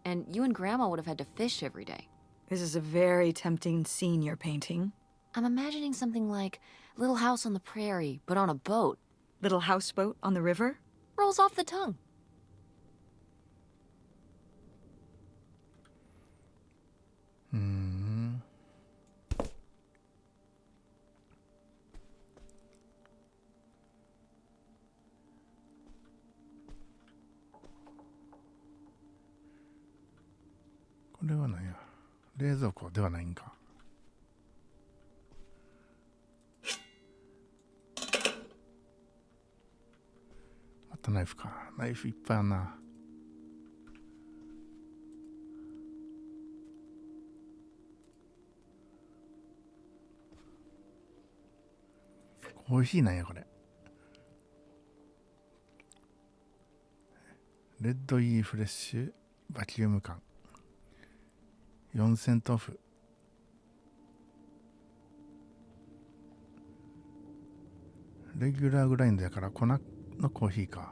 And you and Grandma would have had to fish every day. This is a very tempting scene you're painting. I'm imagining something like Little House on the Prairie, but on a boat. Little houseboat on the river? Rolls off the tongue. これは何や、冷蔵庫ではないんか。またナイフか。ナイフいっぱいあるな。コーヒーなんやこれ。レッドイーフレッシュバキューム缶4セントオフ。レギュラーグラインドやから粉のコーヒーか。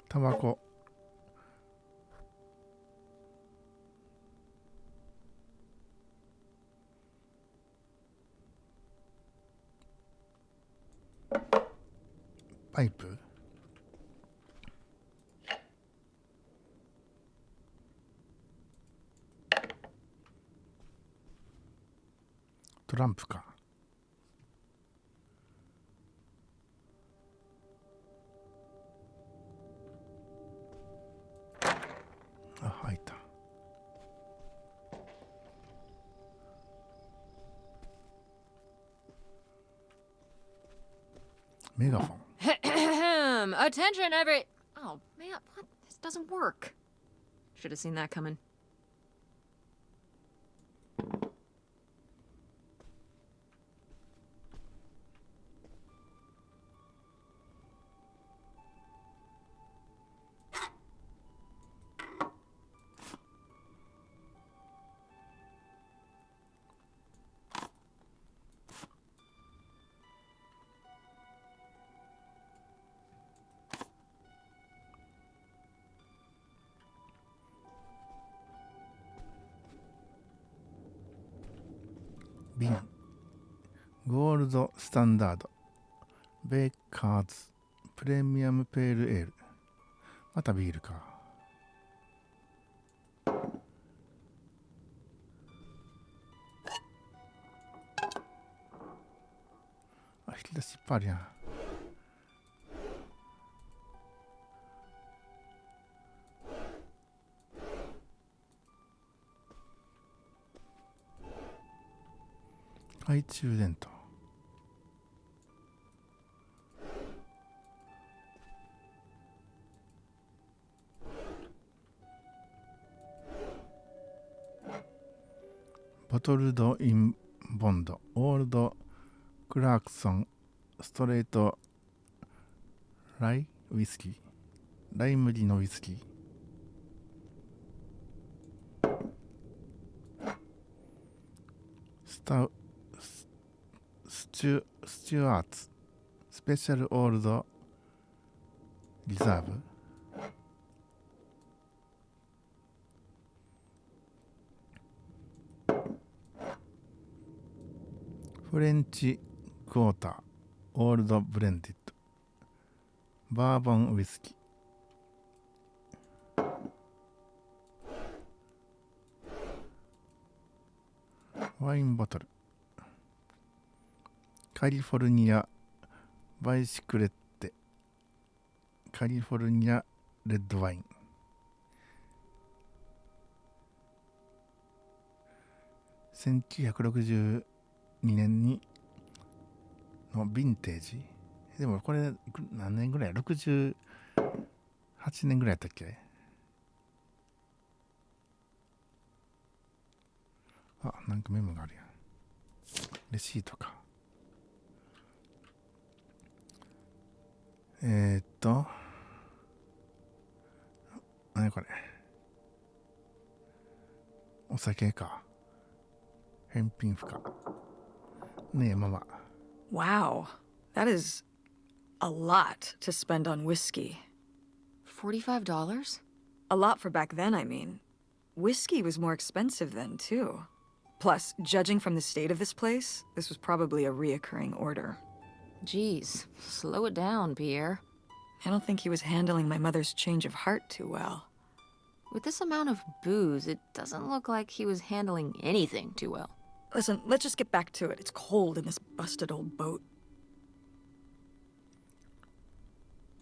タバコ。パイプ。トランプか。あ、開いた。メガフォン。Attention, every. Oh man, what? This doesn't work. Should have seen that coming.瓶。ゴールドスタンダード。ベーカーズ。プレミアムペールエール。またビールか。あ、引き出しいっぱいあるやん。懐中電灯。ボトルド・イン・ボンド、オールド・クラークソン、ストレート・ライウイスキー、ライ麦のウイスキー。スチュアーツスペシャルオールドリザーブ。フレンチクォーターオールドブレンディッドバーボンウイスキー。ワインボトル。カリフォルニアバイシクレッテ、カリフォルニアレッドワイン。1962年にのヴィンテージ。でもこれ何年ぐらい？ 68 年ぐらいやったっけ？あ、なんかメモがあるやん。レシートか。何これ。お酒か。返品不可。ねえ、ママ。Wow, that is a lot to spend on whiskey. $45? A lot for back then, I mean. Whiskey was more expensive then, too. Plus, judging from the state of this place, this was probably a reoccurring order. Geez, slow it down, Pierre. I don't think he was handling my mother's change of heart too well. With this amount of booze, it doesn't look like he was handling anything too well. Listen, let's just get back to it. It's cold in this busted old boat.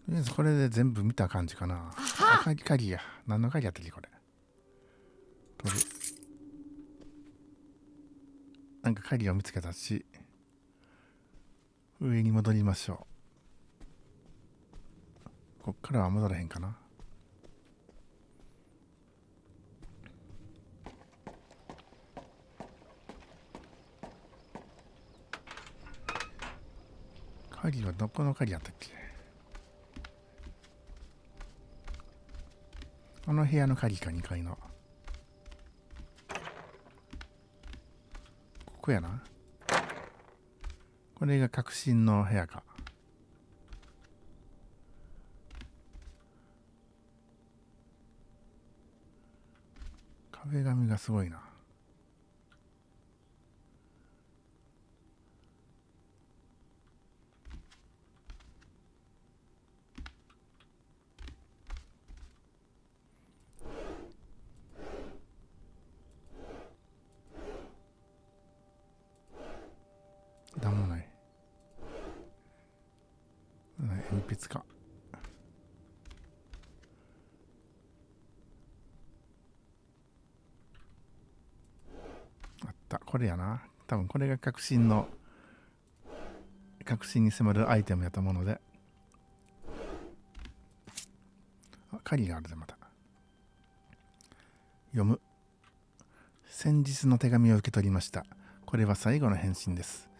とりあえずこれで全部見た感じかな。鍵や。何の鍵やったっけこれ。取る。なんか鍵を見つけたし、上に戻りましょう。こっからは戻らへんかな。鍵はどこの鍵やったっけ。この部屋の鍵か、2階の。ここやな。これが革新の部屋か。壁紙がすごいな。なんもない。鉛筆か。あった。これやな。多分これが革新に迫るアイテムやったもので。あ、鍵があるでまた。読む。先日の手紙を受け取りました。これは最後の返信です。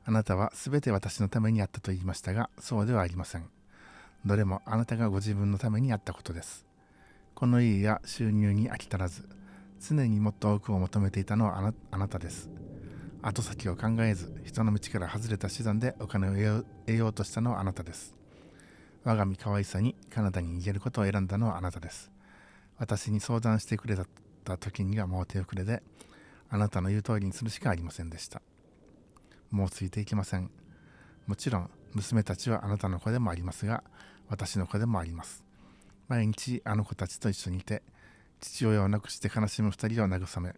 あなたはすべて私のためにやったと言いましたが、そうではありません。どれもあなたがご自分のためにやったことです。この家や収入に飽き足らず、常にもっと多くを求めていたのはあなたです。後先を考えず、人の道から外れた手段でお金を得ようとしたのはあなたです。我が身可愛さにカナダに逃げることを選んだのはあなたです。私に相談してくれた時にはもう手遅れで、あなたの言う通りにするしかありませんでした。もうついていけません。もちろん娘たちはあなたの子でもありますが、私の子でもあります。毎日あの子たちと一緒にいて、父親を亡くして悲しむ二人を慰め、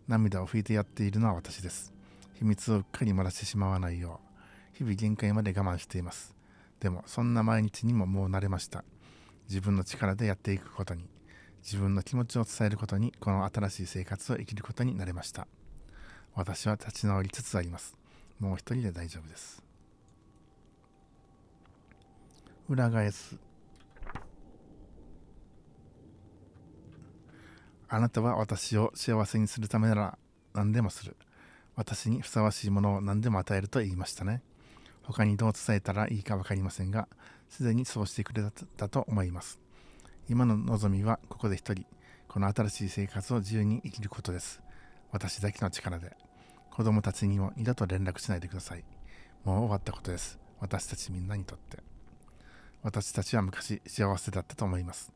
涙を拭いてやっているのは私です。秘密をうっかり漏らしてしまわないよう、日々限界まで我慢しています。でもそんな毎日にももう慣れました。自分の力でやっていくことに、自分の気持ちを伝えることに、この新しい生活を生きることになれました。私は立ち直りつつあります。もう一人で大丈夫です。裏返す。あなたは私を幸せにするためなら何でもする。私にふさわしいものを何でも与えると言いましたね。他にどう伝えたらいいか分かりませんが、すでにそうしてくれたと思います。今の望みはここで一人、この新しい生活を自由に生きることです。私だけの力で。子供たちにも二度と連絡しないでください。もう終わったことです。私たちみんなにとって。私たちは昔幸せだったと思います。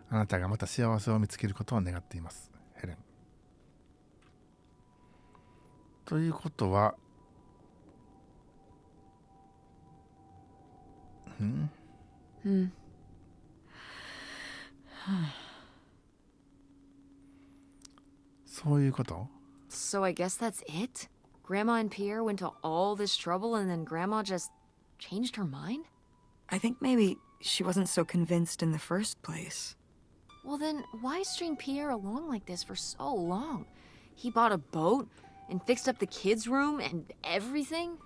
あなたがまた幸せを見つけることを願っています。ヘレン。ということは、そういうこと？ So I guess that's it? Grandma and Pierre went to all this trouble and then Grandma just changed her mind? I think maybe she wasn't so convinced in the first place. Well then, why string Pierre along like this for so long? He bought a boat and fixed up the kids' room and everything?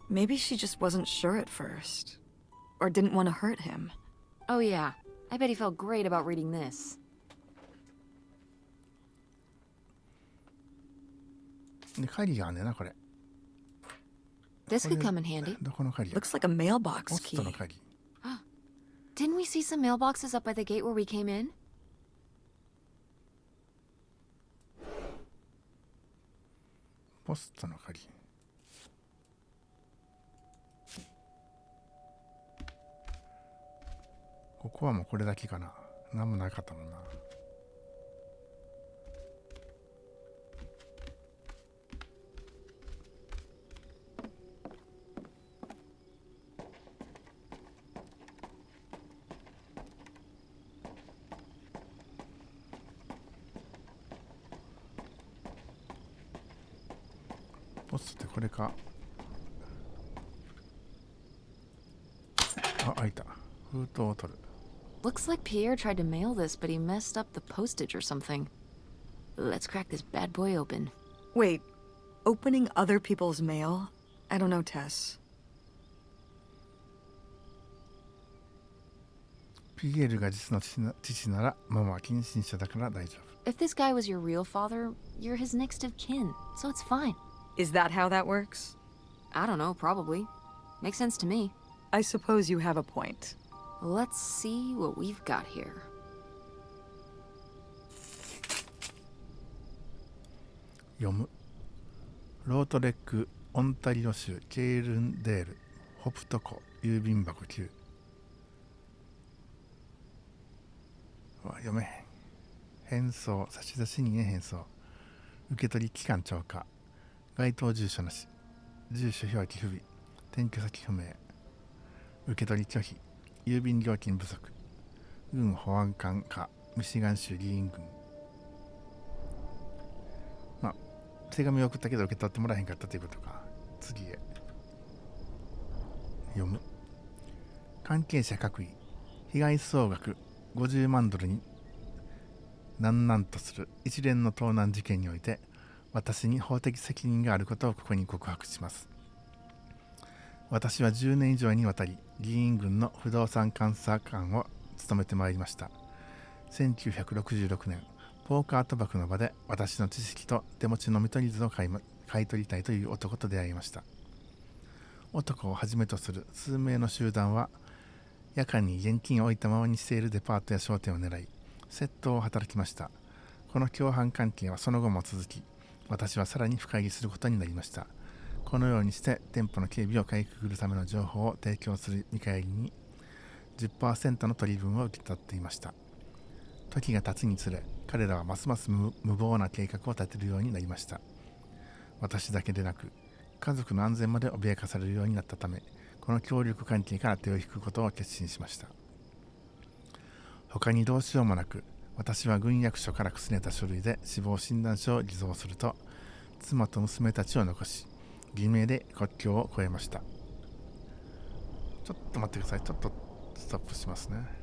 Maybe she just wasn't sure at first. Or didn't want to hurt him. Oh yeah, I bet he felt great about reading this. に鍵があんねんな、これ。 This could come in handy. どこの鍵や？ Looks like a mailbox ポス key. トの鍵。 Didn't we see some mailboxes up by the gate where we came in? ポストの鍵。ここはもうこれだけかな。何もなかったもんな。ポストってこれか。あ、開いた。封筒を取る。 Looks like Pierre tried to mail this, but he messed up the postage or something. Let's crack this bad boy open. Wait, opening other people's mail? I don't know, Tess. ピエールが実の父なら、ママは近親者だから大丈夫。 If this guy was your real father, you're his next of kin, so it's fine. Is that how that works? I don't know, probably. Makes sense to me. I suppose you have a point. Let's see what we've got here. 読む。ロートレック、オンタリオ州ケールンデール、ホプト湖、郵便箱9。読めへん。返送、差出人へ返送。受け取り期間超過。該当住所なし。住所表記不備。転居先不明。受け取り拒否。郵便料金不足。軍保安官下ミシガン州議員軍。まあ手紙を送ったけど受け取ってもらえへんかったということか。次へ読む。関係者各位、被害総額50万ドルに難々とする一連の盗難事件において私に法的責任があることをここに告白します。私は10年以上にわたり議員軍の不動産監査官を務めてまいりました。1966年、ポーカー賭博の場で私の知識と手持ちの見取り図を買い取りたいという男と出会いました。男をはじめとする数名の集団は夜間に現金を置いたままにしているデパートや商店を狙い窃盗を働きました。この共犯関係はその後も続き、私はさらに深入りすることになりました。このようにして店舗の警備をかいくぐるための情報を提供する見返りに 10% の取り分を受け取っていました。時が経つにつれ、彼らはますます無謀な計画を立てるようになりました。私だけでなく、家族の安全まで脅かされるようになったため、この協力関係から手を引くことを決心しました。他にどうしようもなく、私は軍役所からくすねた書類で死亡診断書を偽造すると、妻と娘たちを残し、偽名で国境を越えました。ちょっと待ってください。ちょっとストップしますね。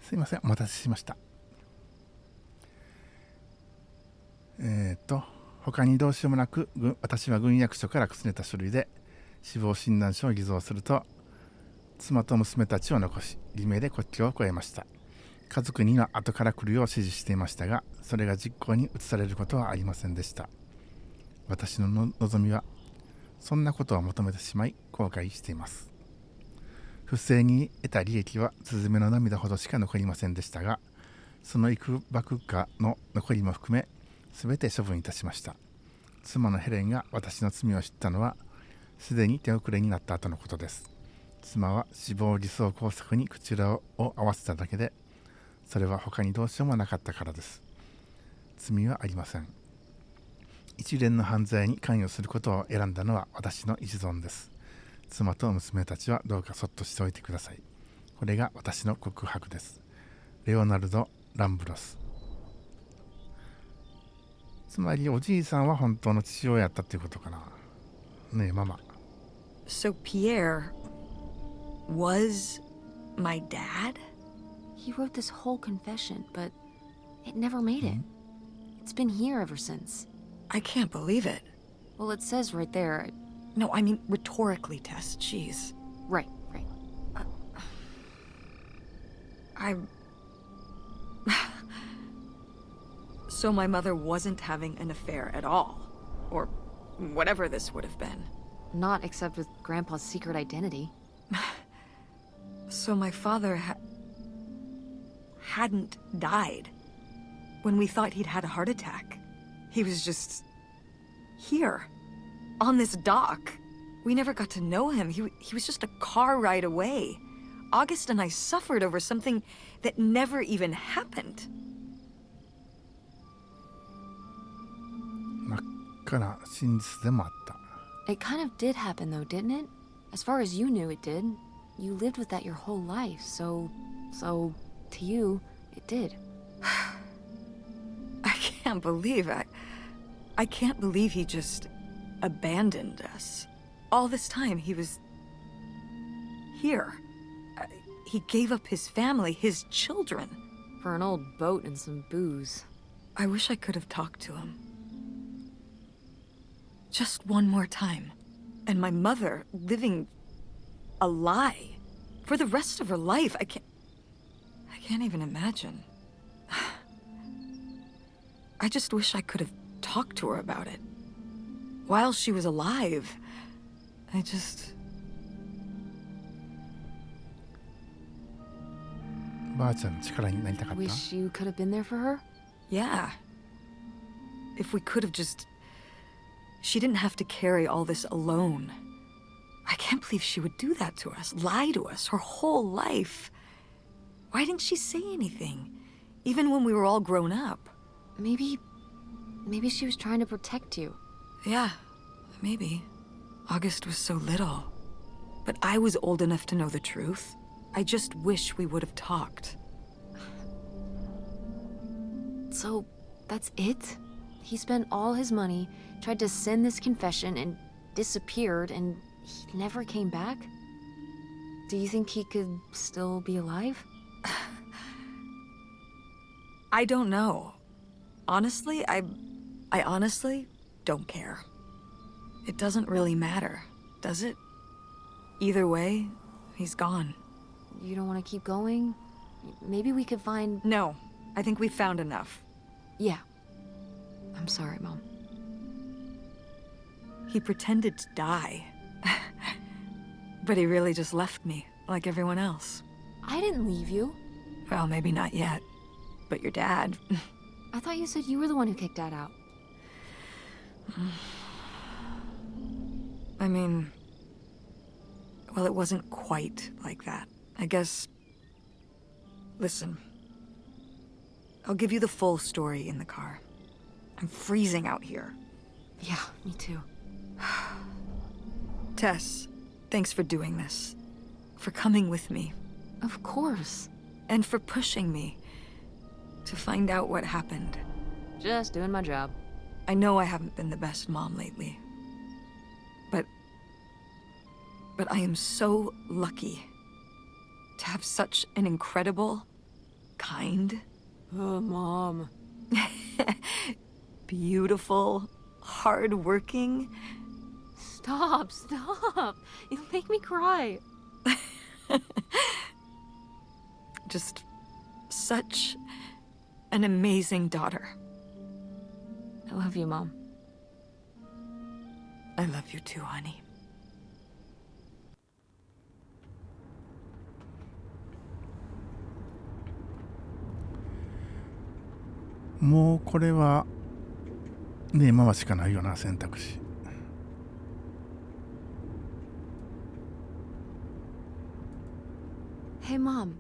すいません、お待たせしました。他にどうしようもなく私は軍役所からくすねた書類で死亡診断書を偽造すると、妻と娘たちを残し偽名で国境を越えました。家族には後から来るよう指示していましたが、それが実行に移されることはありませんでした。私の望みはそんなことを求めてしまい後悔しています。不正に得た利益はスズメの涙ほどしか残りませんでしたが、その幾ばくかの残りも含め全て処分いたしました。妻のヘレンが私の罪を知ったのはすでに手遅れになった後のことです。妻は死亡偽装工作に口裏を合わせただけで、それは他にどうしようもなかったからです。罪はありません。一連の犯罪に関与することを選んだのは私の一存です。妻と娘たちはどうかそっとしておいてください。これが私の告白です。レオナルド・ランブロス。つまりおじいさんは本当の父親やったっていうことかな。ねえママ。So Pierre was my dad? He wrote this whole confession, but it never made it. It's been here ever since. I can't believe it. Well, it says right there. No, I mean rhetorically, Tess. Jeez. Right. So my mother wasn't having an affair at all. Or whatever this would have been. Not except with Grandpa's secret identity. So my father hadn't died when we thought he'd had a heart attack. He was just here, on this dock. We never got to know him. He was just a car ride away. August and I suffered over something that never even happened. 真っ赤な真実でもあった。It kind of did happen though, didn't it? As far as you knew, it did. You lived with that your whole life, so to you, it did. I can't believe I can't believe he just abandoned us. All this time he was here. He gave up his family, his children. For an old boat and some booze. I wish I could have talked to him. Just one more time. And my mother living a lie for the rest of her life. I can't even imagine. I just wish I could have talked to her about it. While she was alive. I just... ばあちゃんの力になりたかった。 Wish you could have been there for her? Yeah. If we could have just... She didn't have to carry all this alone. I can't believe she would do that to us, lie to us her whole life. Why didn't she say anything? Even when we were all grown up. Maybe she was trying to protect you. Yeah, maybe. August was so little. But I was old enough to know the truth. I just wish we would have talked. So, that's it? He spent all his money, tried to send this confession, and disappeared, and he never came back? Do you think he could still be alive? I don't know. Honestly, I honestly don't care. It doesn't really matter, does it? Either way, he's gone. You don't want to keep going? Maybe we could find... No, I think we've found enough. Yeah. I'm sorry, Mom. He pretended to die. But he really just left me, like everyone else. I didn't leave you. Well, maybe not yet. But your dad... I thought you said you were the one who kicked Dad out. I mean... Well, it wasn't quite like that. I guess... Listen. I'll give you the full story in the car. I'm freezing out here. Yeah, me too. Tess, thanks for doing this. For coming with me. Of course. And for pushing me to find out what happened. Just doing my job. I know I haven't been the best mom lately. But I am so lucky to have such an incredible, kind... Oh, Mom. beautiful, hard-working. Stop. You'll make me cry. Just such an amazing daughter. I love you, Mom. I love you too, honey. もうこれはねえママしかないよな選択肢。Hey, Mom.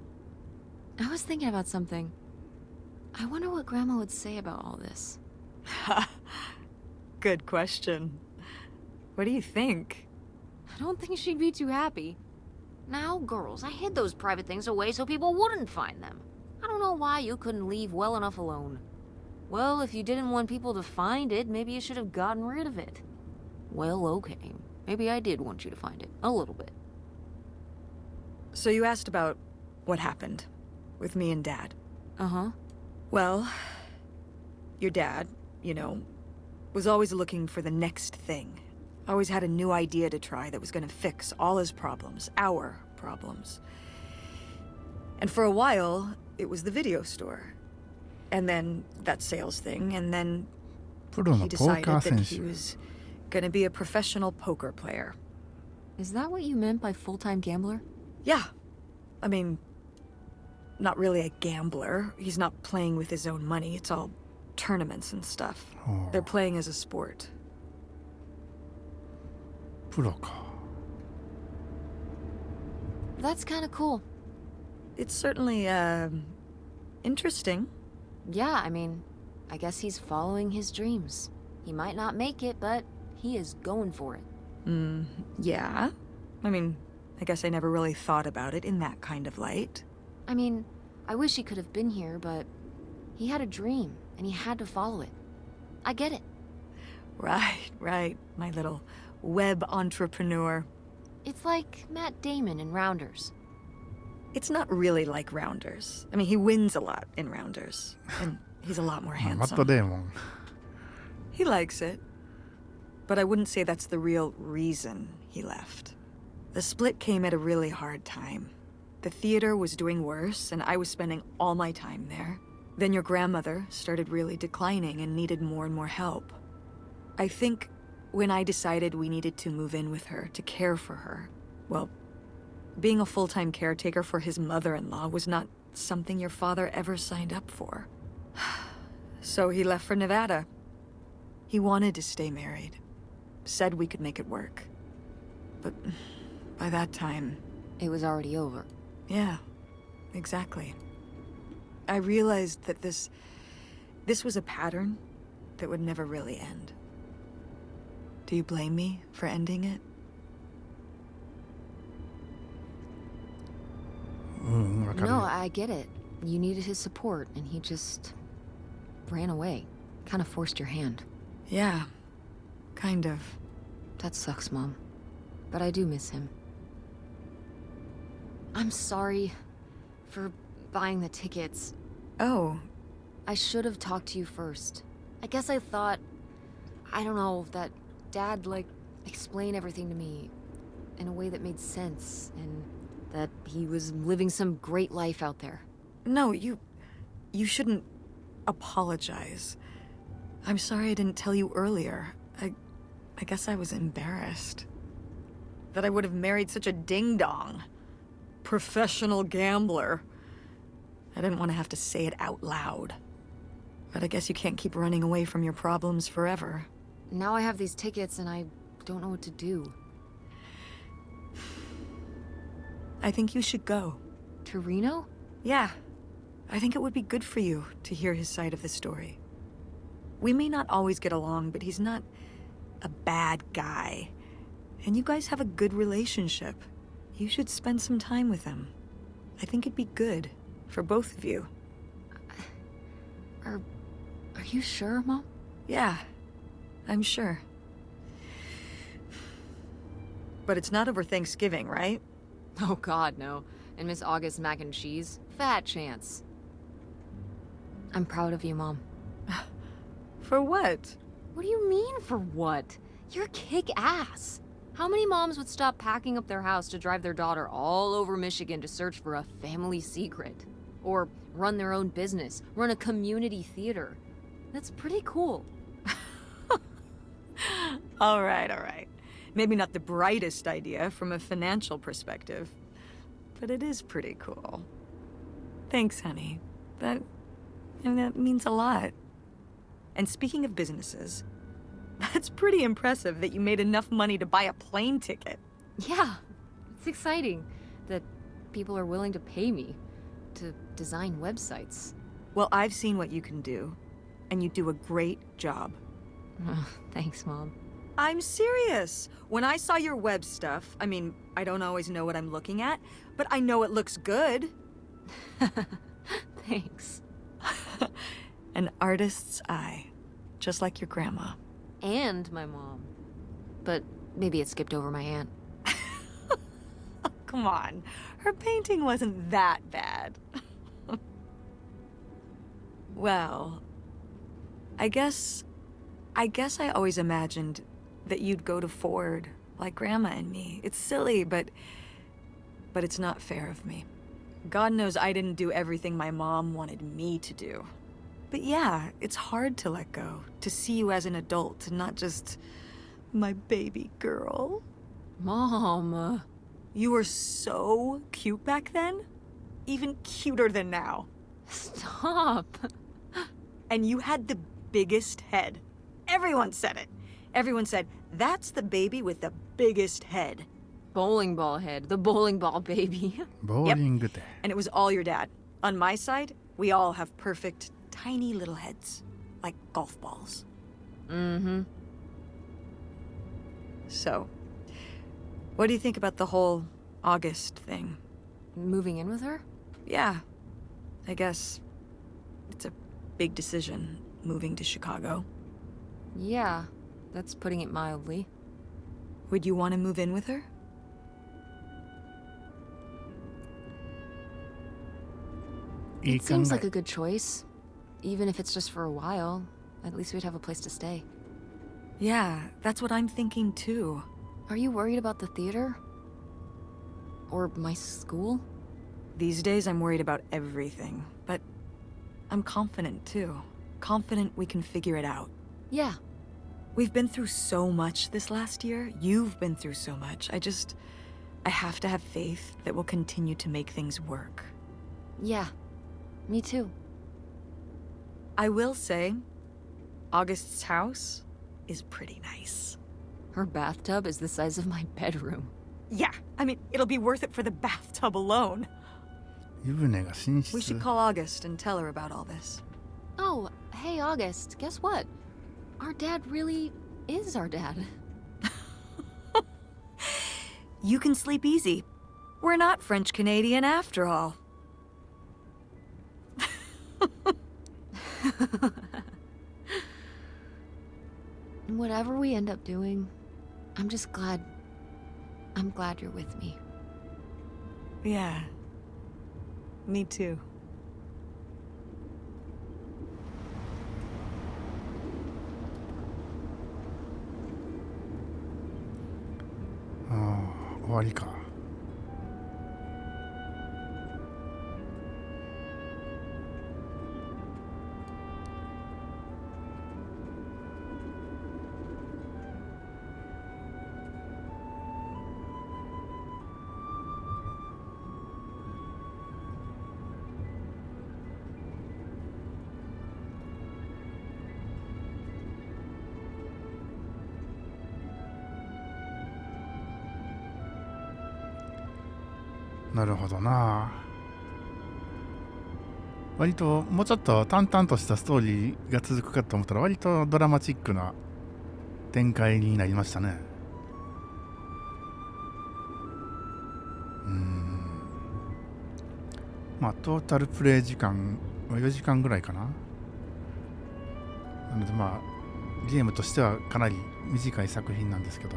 I was thinking about something. I wonder what Grandma would say about all this. Good question. What do you think? I don't think she'd be too happy. Now, girls, I hid those private things away so people wouldn't find them. I don't know why you couldn't leave well enough alone. Well, if you didn't want people to find it, maybe you should have gotten rid of it. Well, okay. Maybe I did want you to find it. A little bit. So you asked about what happened with me and Dad. Uh-huh. Well, your dad, you know, was always looking for the next thing. Always had a new idea to try that was gonna fix all his problems, our problems. And for a while, it was the video store. And then that sales thing, and then プロ he のポー decided カー that 選 he 手。 was gonna be a professional poker player. Is that what you meant by full-time gambler? Yeah. I mean, not really a gambler. He's not playing with his own money. It's all tournaments and stuff. Oh. They're playing as a sport. プロか。 That's kind of cool. It's certainly, interesting. Yeah, I mean, I guess he's following his dreams. He might not make it, but he is going for it. Yeah. I mean, I guess I never really thought about it in that kind of light. I mean, I wish he could have been here, but he had a dream, and he had to follow it. I get it. Right. My little web entrepreneur. It's like Matt Damon in Rounders. It's not really like Rounders. I mean, he wins a lot in Rounders. And he's a lot more マット handsome. デーモン。 He likes it. But I wouldn't say that's the real reason he left. The split came at a really hard time. The theater was doing worse, and I was spending all my time there. Then your grandmother started really declining and needed more and more help. I think when I decided we needed to move in with her to care for her, well, being a full-time caretaker for his mother-in-law was not something your father ever signed up for. So he left for Nevada. He wanted to stay married. Said we could make it work. But by that time... It was already over. Yeah, exactly. I realized that this was a pattern that would never really end. Do you blame me for ending it? うんわかる No, よ。 I get it. You needed his support, and he just ran away. Kind of forced your hand. Yeah, kind of. That sucks, Mom. But I do miss him. I'm sorry for buying the tickets. Oh, I should have talked to you first. I guess I thought, I don't know, that Dad, explain everything to me in a way that made sense, and that he was living some great life out there. no, you shouldn't apologize. I'm sorry I didn't tell you earlier. I guess I was embarrassed. That I would have married such a ding-dong. Professional gambler. I didn't want to have to say it out loud. But I guess you can't keep running away from your problems forever. Now I have these tickets, and I don't know what to do. I think you should go. To Reno? Yeah. I think it would be good for you to hear his side of the story. We may not always get along, but he's not a bad guy. And you guys have a good relationship. You should spend some time with him. I think it'd be good for both of you. Are you sure, Mom? Yeah, I'm sure. But it's not over Thanksgiving, right? Oh, God, no. And Miss August mac and cheese? Fat chance. I'm proud of you, Mom. For what? What do you mean, for what? You're kick-ass. How many moms would stop packing up their house to drive their daughter all over Michigan to search for a family secret? Or run their own business, run a community theater? That's pretty cool. All right. Maybe not the brightest idea from a financial perspective, but it is pretty cool. Thanks, honey. That means a lot. And speaking of businesses, that's pretty impressive that you made enough money to buy a plane ticket. Yeah, it's exciting that people are willing to pay me to design websites. Well, I've seen what you can do, and you do a great job. Thanks, Mom. I'm serious. When I saw your web stuff, I mean, I don't always know what I'm looking at, but I know it looks good. Thanks. An artist's eye, just like your grandma. And my mom. But maybe it skipped over my aunt. Come on, her painting wasn't that bad. Well, I guess I always imagined that you'd go to Ford, like Grandma and me. It's silly, but it's not fair of me. God knows I didn't do everything my mom wanted me to do. But yeah, it's hard to let go, to see you as an adult, and not just my baby girl. Mom. You were so cute back then, even cuter than now. Stop. And you had the biggest head. Everyone said it. Everyone said, that's the baby with the biggest head. Bowling ball head, the bowling ball baby. ボーリングで。 And it was all your dad. On my side, we all have perfect, tiny little heads. Like golf balls. Mm-hmm. So, what do you think about the whole August thing? Moving in with her? Yeah, I guess it's a big decision, moving to Chicago. Yeah, that's putting it mildly. Would you want to move in with her? It seems like a good choice. Even if it's just for a while, at least we'd have a place to stay. Yeah, that's what I'm thinking too. Are you worried about the theater? Or my school? These days I'm worried about everything, but I'm confident too. Confident we can figure it out. Yeah. We've been through so much this last year. You've been through so much. I have to have faith that we'll continue to make things work. Yeah. Me too. I will say, August's house is pretty nice. Her bathtub is the size of my bedroom. Yeah, I mean, it'll be worth it for the bathtub alone. 湯船が寝室。 We should call August and tell her about all this. Oh, hey, August, guess what? Our dad really is our dad. You can sleep easy. We're not French Canadian after all. Whatever we end up doing, I'm glad you're with me. Yeah. Me too. Ah, 終わりか。なるほどな。割ともうちょっと淡々としたストーリーが続くかと思ったら割とドラマチックな展開になりましたね。まあトータルプレイ時間は4時間ぐらいかな。なのでまあゲームとしてはかなり短い作品なんですけど、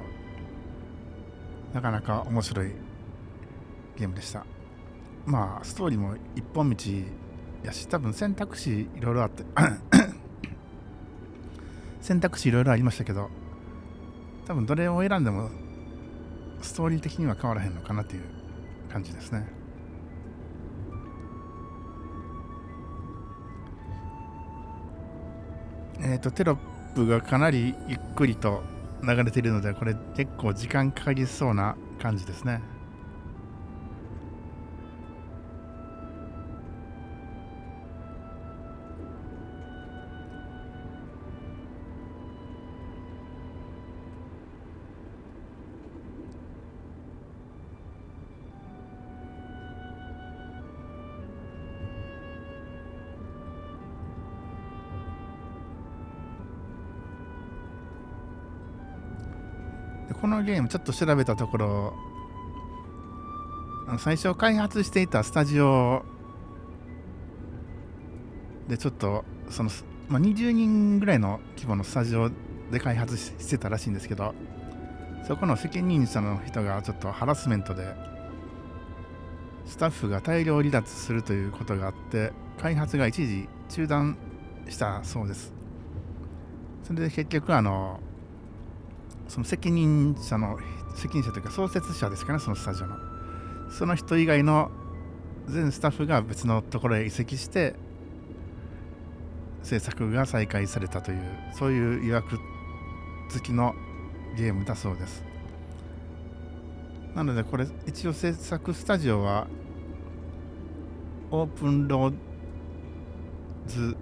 なかなか面白いゲームでした。まあストーリーも一本道やし、多分選択肢いろいろあって選択肢いろいろありましたけど、多分どれを選んでもストーリー的には変わらへんのかなっていう感じですね。テロップがかなりゆっくりと流れているので、これ結構時間かかりそうな感じですね。このゲームちょっと調べたところ、最初開発していたスタジオでちょっと20人ぐらいの規模のスタジオで開発してたらしいんですけど、そこの責任者の人がちょっとハラスメントでスタッフが大量離脱するということがあって、開発が一時中断したそうです。それで結局その責任者というか創設者ですかね、そのスタジオのその人以外の全スタッフが別のところへ移籍して制作が再開されたという、そういう曰く付きのゲームだそうです。なのでこれ一応制作スタジオはオープンローズ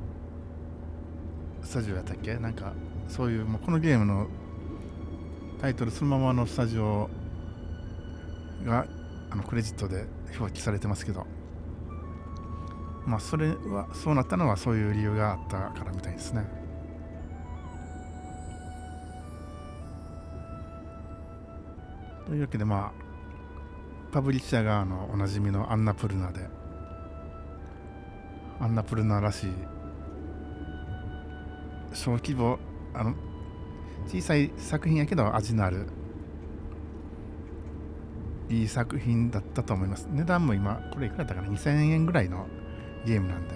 スタジオやったっけ、なんかそういう、もうこのゲームのタイトルそのままのスタジオがクレジットで表記されてますけど、まあそれはそうなったのはそういう理由があったからみたいですね。というわけで、まあパブリッシャー側のおなじみのアンナプルナで、アンナプルナらしい小規模小さい作品やけど味のあるいい作品だったと思います。値段も今これいくらだったかな、2000円ぐらいのゲームなんで。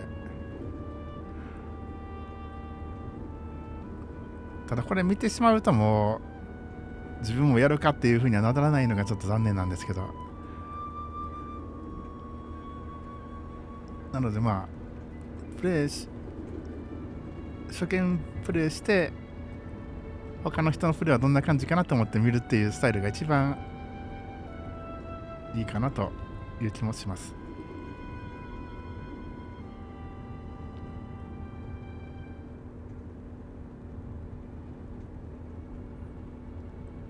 ただこれ見てしまうともう自分もやるかっていう風にはならないのがちょっと残念なんですけど、なのでまあ初見プレイして他の人のプレイはどんな感じかなと思って見るっていうスタイルが一番いいかなという気もします。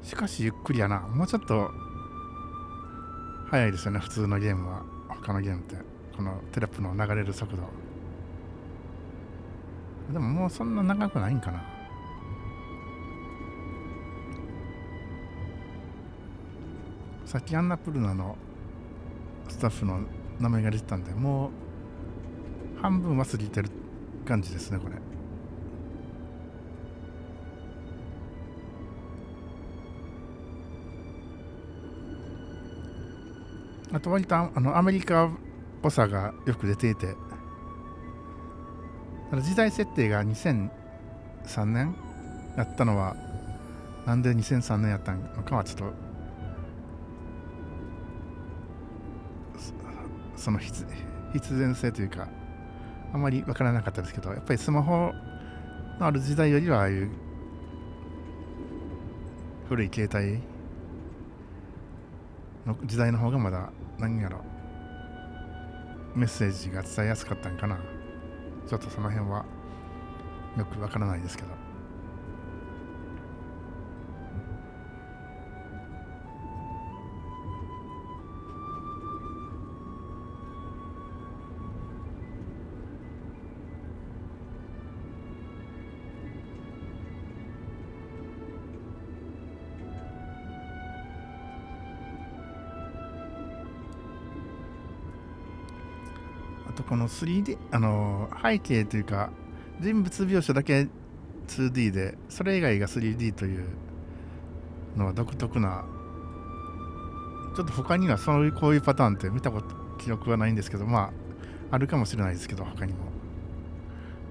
しかしゆっくりやな。もうちょっと早いですよね、普通のゲームは。他のゲームってこのテロップの流れる速度でももうそんな長くないんかな。さっきアンナプルナのスタッフの名前が出てたんで、もう半分は過ぎてる感じですね、これ。あと割とアメリカっぽさがよく出ていて、時代設定が2003年やったのはなんで2003年やったのかはちょっとその必然性というかあまり分からなかったですけど、やっぱりスマホのある時代よりはああいう古い携帯の時代の方がまだ何やろメッセージが伝えやすかったんかな。ちょっとその辺はよくわからないですけど、あとこの 3D 背景というか人物描写だけ 2D でそれ以外が 3D というのは独特な、ちょっと他にはこういうパターンって見た記憶はないんですけど、まああるかもしれないですけど、他にも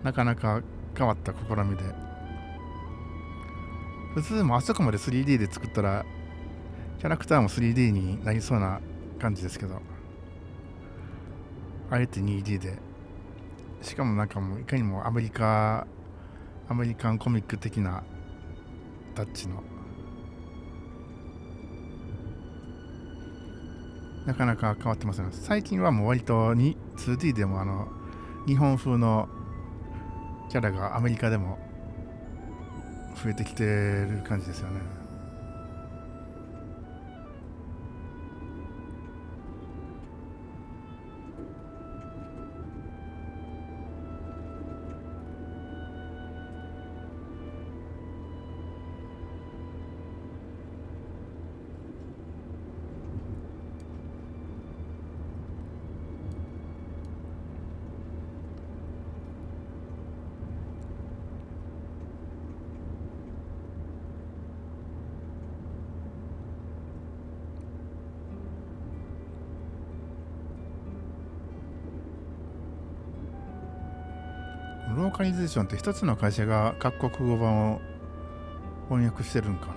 なかなか変わった試みで普通もあそこまで 3D で作ったらキャラクターも 3D になりそうな感じですけど、あえて 2D で、しかもなんかもういかにもアメリカンコミック的なタッチの、なかなか変わってますね。最近はもう割と 2D でも日本風のキャラがアメリカでも増えてきてる感じですよね。ローカリゼーションって一つの会社が各国語版を翻訳してるんかな。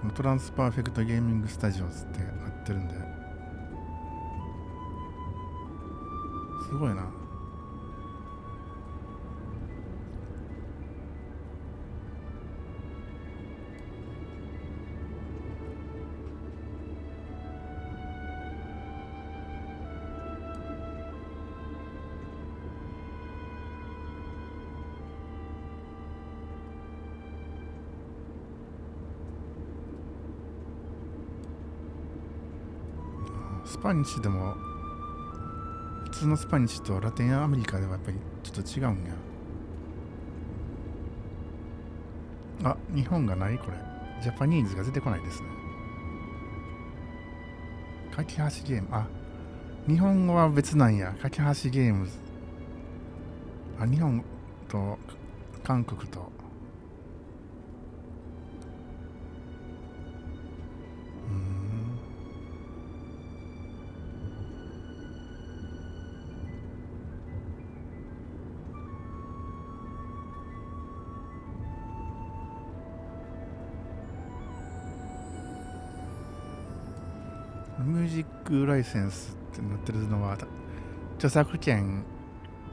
このトランスパーフェクトゲーミングスタジオズってなってるんで、すごいな。スパニッシュでも普通のスパニッシュとラテンアメリカではやっぱりちょっと違うんや。あ、日本がないこれ。ジャパニーズが出てこないですね。架け橋ゲーム。あ、日本語は別なんや。架け橋ゲームズ。あ、日本と韓国と。ミュージックライセンスってなってるのは著作権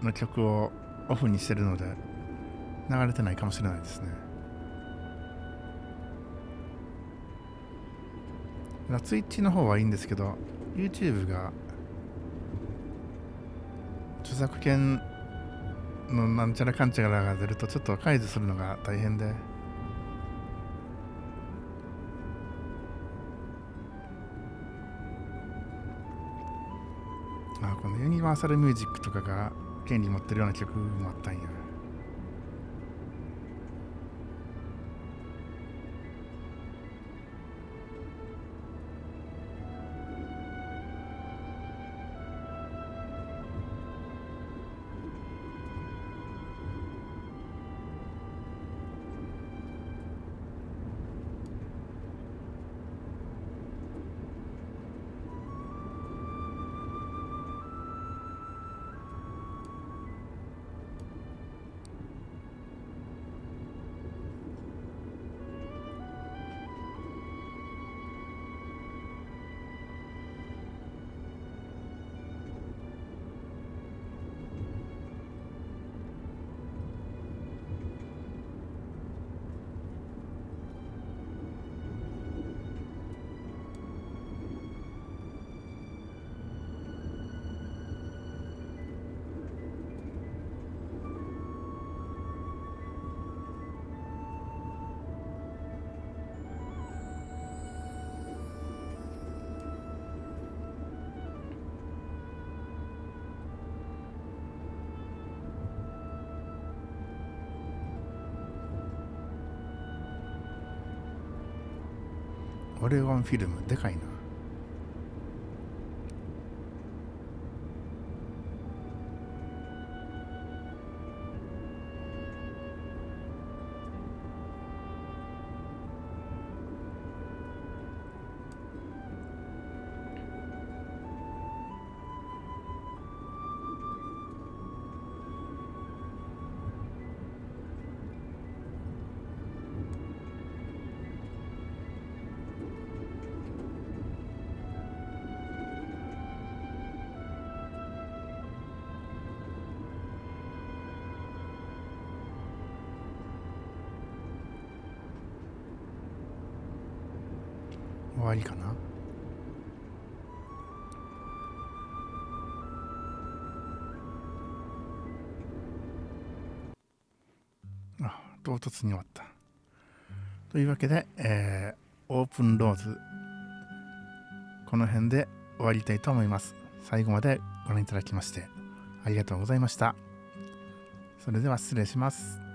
の曲をオフにしてるので流れてないかもしれないですね。Twitch の方はいいんですけど YouTube が著作権のなんちゃらかんちゃらが出るとちょっと解除するのが大変で、このユニバーサルミュージックとかが権利持ってるような曲もあったんや。オレゴンフィルムでかいな。終わりかな。あ、唐突に終わった。というわけで、オープンローズこの辺で終わりたいと思います。最後までご覧いただきましてありがとうございました。それでは失礼します。